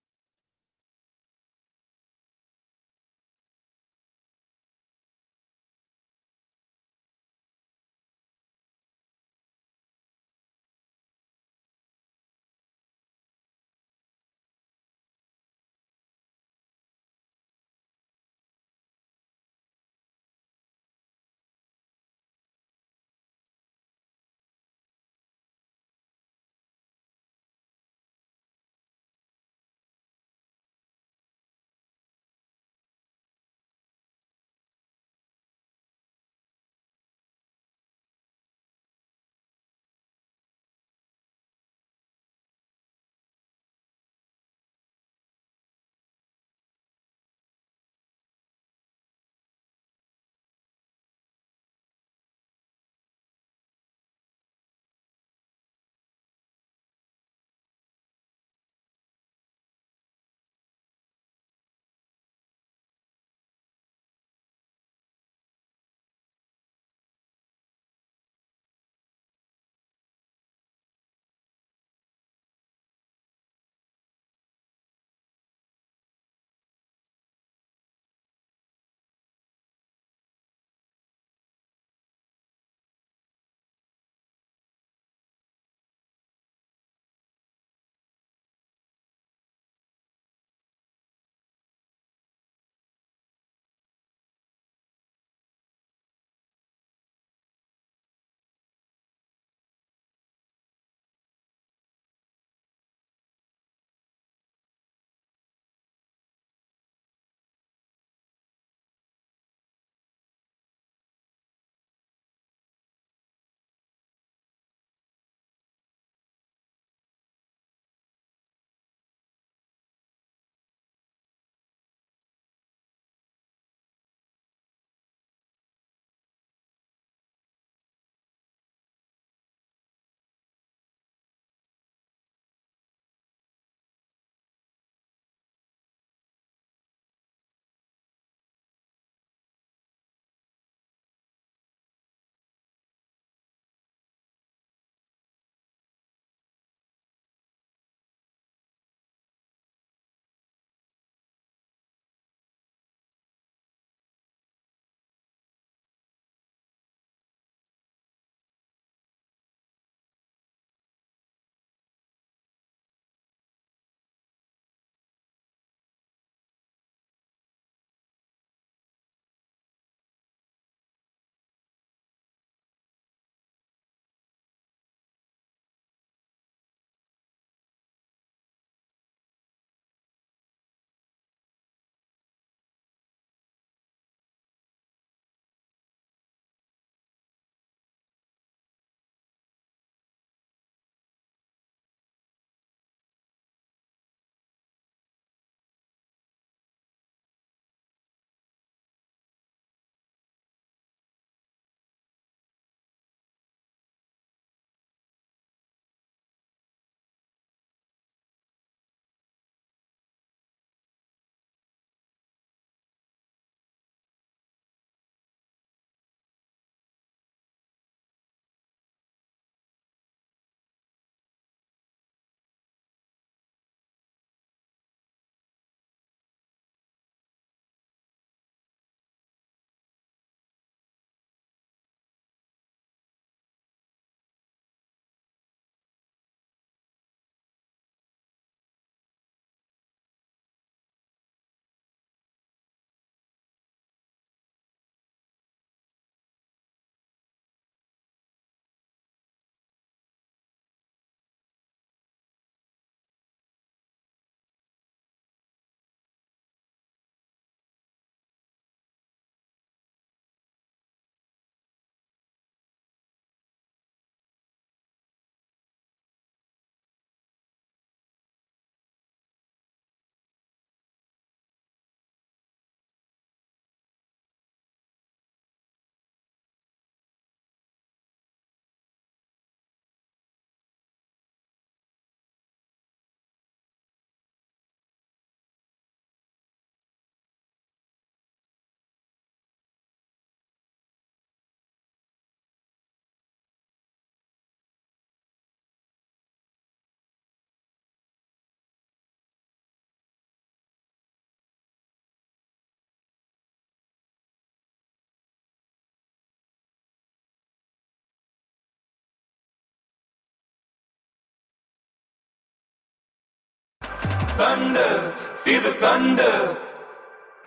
thunder, feel the thunder.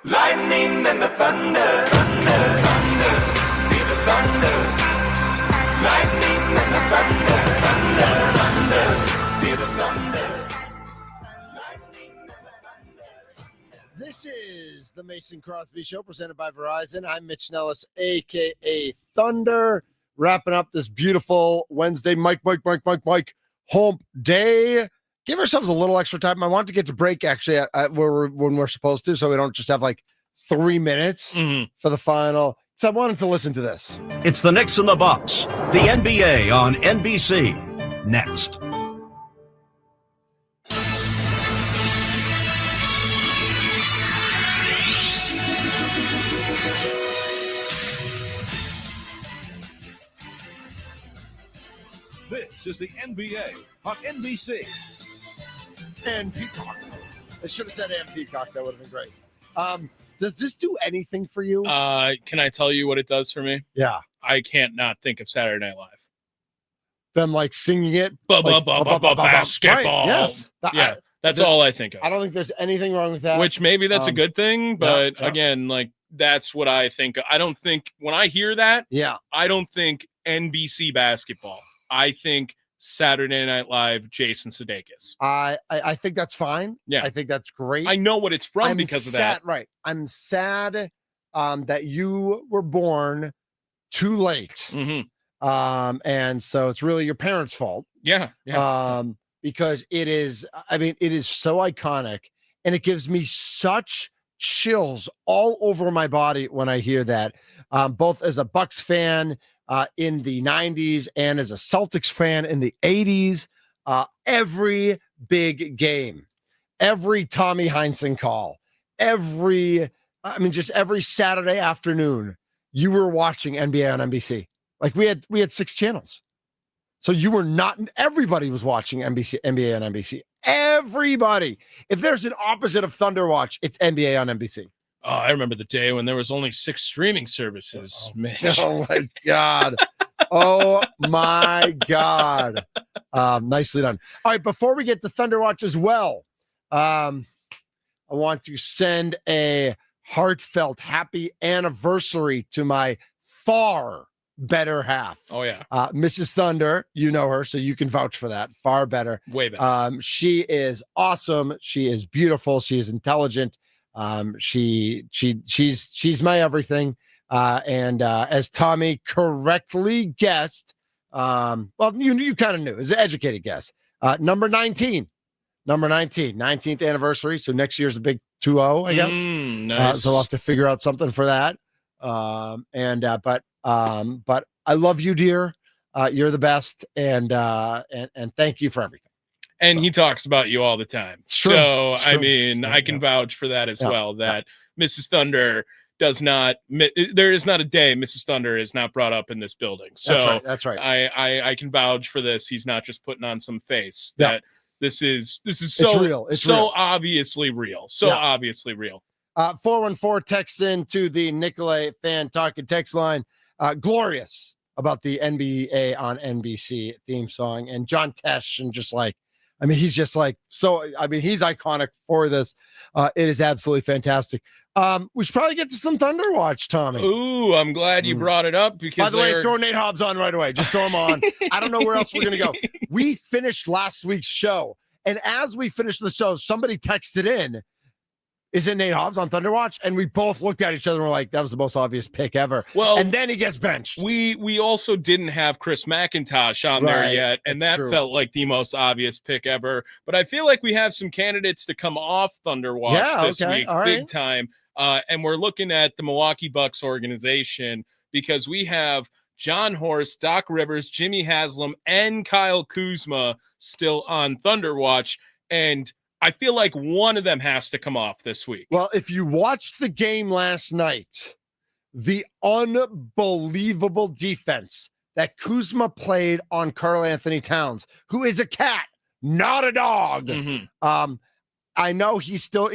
Lightning and the thunder, thunder, thunder, feel the thunder. Lightning and the thunder, thunder, thunder, feel the thunder. This is the Mason Crosby Show presented by Verizon. I'm Mitch Nellis, a.k.a. Thunder, wrapping up this beautiful Wednesday. Mike, hump day. Give ourselves a little extra time. I want to get to break, actually, when we're supposed to, so we don't just have like 3 minutes for the final. So I wanted to listen to this. It's the Knicks in the Bucks, the NBA on NBC. Next. This is the NBA on NBC. And Peacock. I should have said and Peacock. That would have been great. Does this do anything for you? Can I tell you what it does for me? Yeah. I can't not think of Saturday Night Live. Them like singing it. Basketball. Right, yes. Yeah. That's all I think of. I don't think there's anything wrong with that. Which maybe that's a good thing, but yeah. again, like that's what I think. I don't think when I hear that, I don't think NBC basketball. I think Saturday Night Live, Jason Sudeikis. I think that's fine. Yeah. I think that's great. I know what it's from because of that. Right. I'm sad that you were born too late. And so it's really your parents' fault. Yeah. Because it is so iconic, and it gives me such chills all over my body when I hear that, both as a Bucks fan in the 90s and as a Celtics fan in the 80s. Every big game, every Tommy Heinsohn call, just every Saturday afternoon, you were watching NBA on NBC. Like we had 6 channels. So you were not, everybody was watching NBA on NBC. Everybody. If there's an opposite of Thunder Watch, it's NBA on NBC. Oh, I remember the day when there was only 6 streaming services, Mitch. Oh my God. Oh my God. Nicely done. All right, before we get to Thunder Watch as well, I want to send a heartfelt happy anniversary to my far better half. Oh yeah. Mrs. Thunder, you know her, so you can vouch for that. Far better. Way better. She is awesome. She is beautiful. She is intelligent. She's my everything. And as Tommy correctly guessed, well, you kind of knew. It's an educated guess. Number 19, 19th anniversary. So next year's a big 2-0, I guess. Nice. So we'll have to figure out something for that. But I love you, dear. You're the best, and thank you for everything. And he talks about you all the time. So I mean, I can vouch for that as well. That Mrs. Thunder does not. There is not a day Mrs. Thunder is not brought up in this building. So that's right. I can vouch for this. He's not just putting on some face. That this is so it's real. It's so real. Obviously real. So obviously real. 414 texts into the Nicolay fan talking text line. Glorious about the NBA on NBC theme song, and John Tesh, and just like, he's just like, so, he's iconic for this. It is absolutely fantastic. We should probably get to some Thunder Watch, Tommy. Ooh, I'm glad you brought it up because, by the way, throw Nate Hobbs on right away. Just throw him on. I don't know where else we're going to go. We finished last week's show, and as we finished the show, somebody texted in, is it Nate Hobbs on Thunder Watch? And we both looked at each other and were like, that was the most obvious pick ever. Well, and then he gets benched. We also didn't have Chris McIntosh on there yet, and that felt like the most obvious pick ever. But I feel like we have some candidates to come off Thunder Watch this week, big time. And we're looking at the Milwaukee Bucks organization because we have John Horst, Doc Rivers, Jimmy Haslam, and Kyle Kuzma still on Thunder Watch. And I feel like one of them has to come off this week. Well, if you watched the game last night, the unbelievable defense that Kuzma played on Karl Anthony Towns, who is a cat, not a dog. I know he's not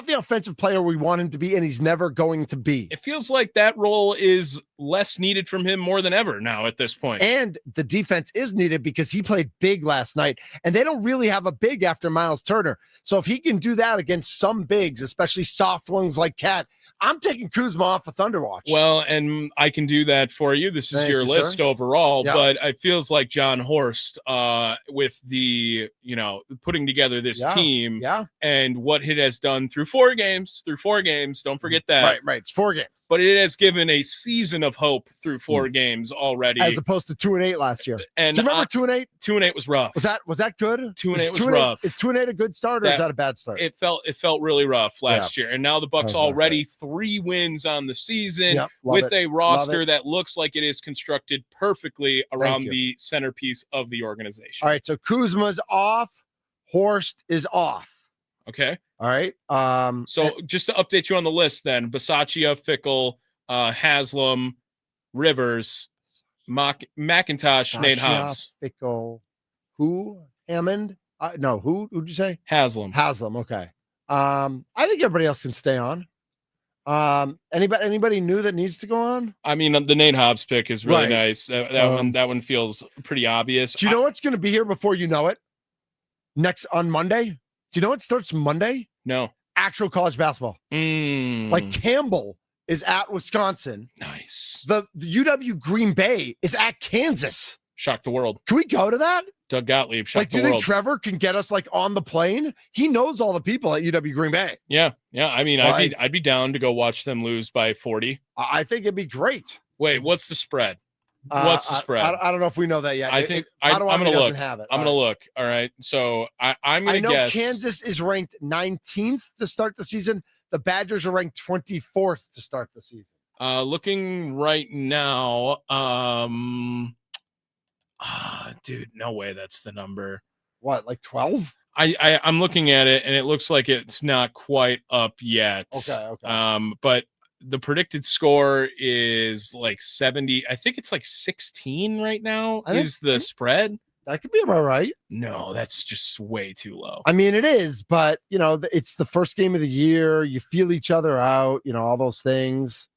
the offensive player we want him to be, and he's never going to be. It feels like that role is less needed from him more than ever now at this point. And the defense is needed because he played big last night, and they don't really have a big after Miles Turner. So if he can do that against some bigs, especially soft ones like Cat, I'm taking Kuzma off of Thunderwatch. Well, and I can do that for you. This is Thank your you, list sir. overall, Yeah. but it feels like John Horst with the, putting together this team and what it has done through four games. Don't forget that. Right. It's 4 games. But it has given a season of hope through 4 games already. As opposed to 2-8 last year. And do you remember 2-8? 2-8 was rough. Was that good? 2-8 was rough. Is 2-8 a good start, or is that a bad start? It felt really rough last year. And now the Bucks already 3 wins on the season with a roster that looks like it is constructed perfectly around the centerpiece of the organization. All right, so Kuzma's off, Horst is off. Okay. All right. So just to update you on the list then, Bisaccia, Fickle, Haslam, Rivers, McIntosh, Nate Hobbs. Fickle, who? Hammond? No, who'd you say? Haslam. Okay. I think everybody else can stay on. Anybody new that needs to go on? I mean, the Nate Hobbs pick is really nice. That one feels pretty obvious. Do you know what's going to be here before you know it? Next on Monday? Do you know what starts Monday? No. Actual college basketball. Like Campbell is at Wisconsin. Nice. The UW Green Bay is at Kansas. Shock the world. Can we go to that? Doug Gottlieb, shock do the you world. think Trevor can get us on the plane? He knows all the people at UW Green Bay. Yeah. I mean, I'd be down to go watch them lose by 40. I think it'd be great. Wait, what's the spread? What's the spread? I don't know if we know that yet. I think I'm going to look. Have it. I'm going to look. All right. So I'm going to guess. Kansas is ranked 19th to start the season. The Badgers are ranked 24th to start the season. Looking right now, dude, no way that's the number. What, like 12? I'm looking at it, and it looks like it's not quite up yet. Okay. But the predicted score is like 70. I think it's like 16 right now. Is the spread? That could be about right. No, that's just way too low. I mean, it is, but it's the first game of the year. You feel each other out. All those things.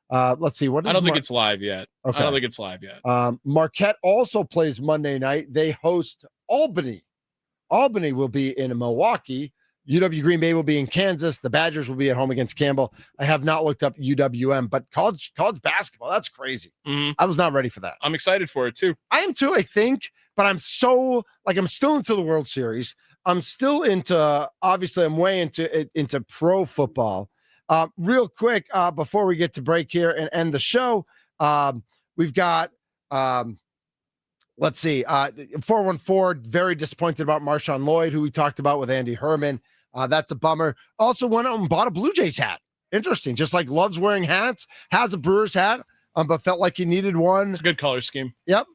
Let's see. I don't think it's live yet. Okay. I don't think it's live yet. Marquette also plays Monday night. They host Albany. Albany will be in Milwaukee. UW Green Bay will be in Kansas. The Badgers will be at home against Campbell. I have not looked up UWM, but college basketball, that's crazy. I was not ready for that. I'm excited for it too. I am too, I think, but I'm still into the World Series. I'm still obviously I'm way into pro football. Real quick, before we get to break here and end the show, we've got, let's see, 414, very disappointed about Marshawn Lloyd, who we talked about with Andy Herman. That's a bummer. Also went out and bought a Blue Jays hat. Interesting. Just loves wearing hats, has a Brewers hat, but felt like he needed one. It's a good color scheme. Yep.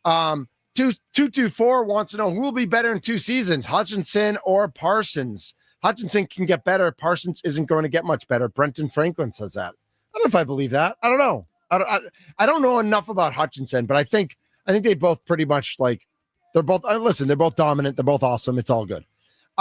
224 wants to know who will be better in 2 seasons, Hutchinson or Parsons. Hutchinson can get better. Parsons isn't going to get much better. Brenton Franklin says that. I don't know if I believe that. I don't know. I don't know enough about Hutchinson, but I think they both pretty much they're both. Listen, they're both dominant. They're both awesome. It's all good.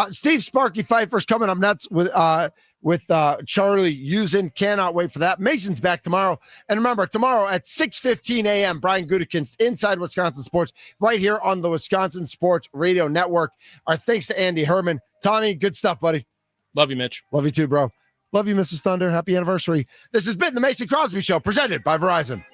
Steve Sparky Pfeiffer's coming up nuts with Charlie Usen. Cannot wait for that. Mason's back tomorrow. And remember, tomorrow at 6:15 a.m., Brian Gutekunst, Inside Wisconsin Sports, right here on the Wisconsin Sports Radio Network. Our thanks to Andy Herman. Tommy, good stuff, buddy. Love you, Mitch. Love you too, bro. Love you, Mrs. Thunder. Happy anniversary. This has been the Mason Crosby Show, presented by Verizon.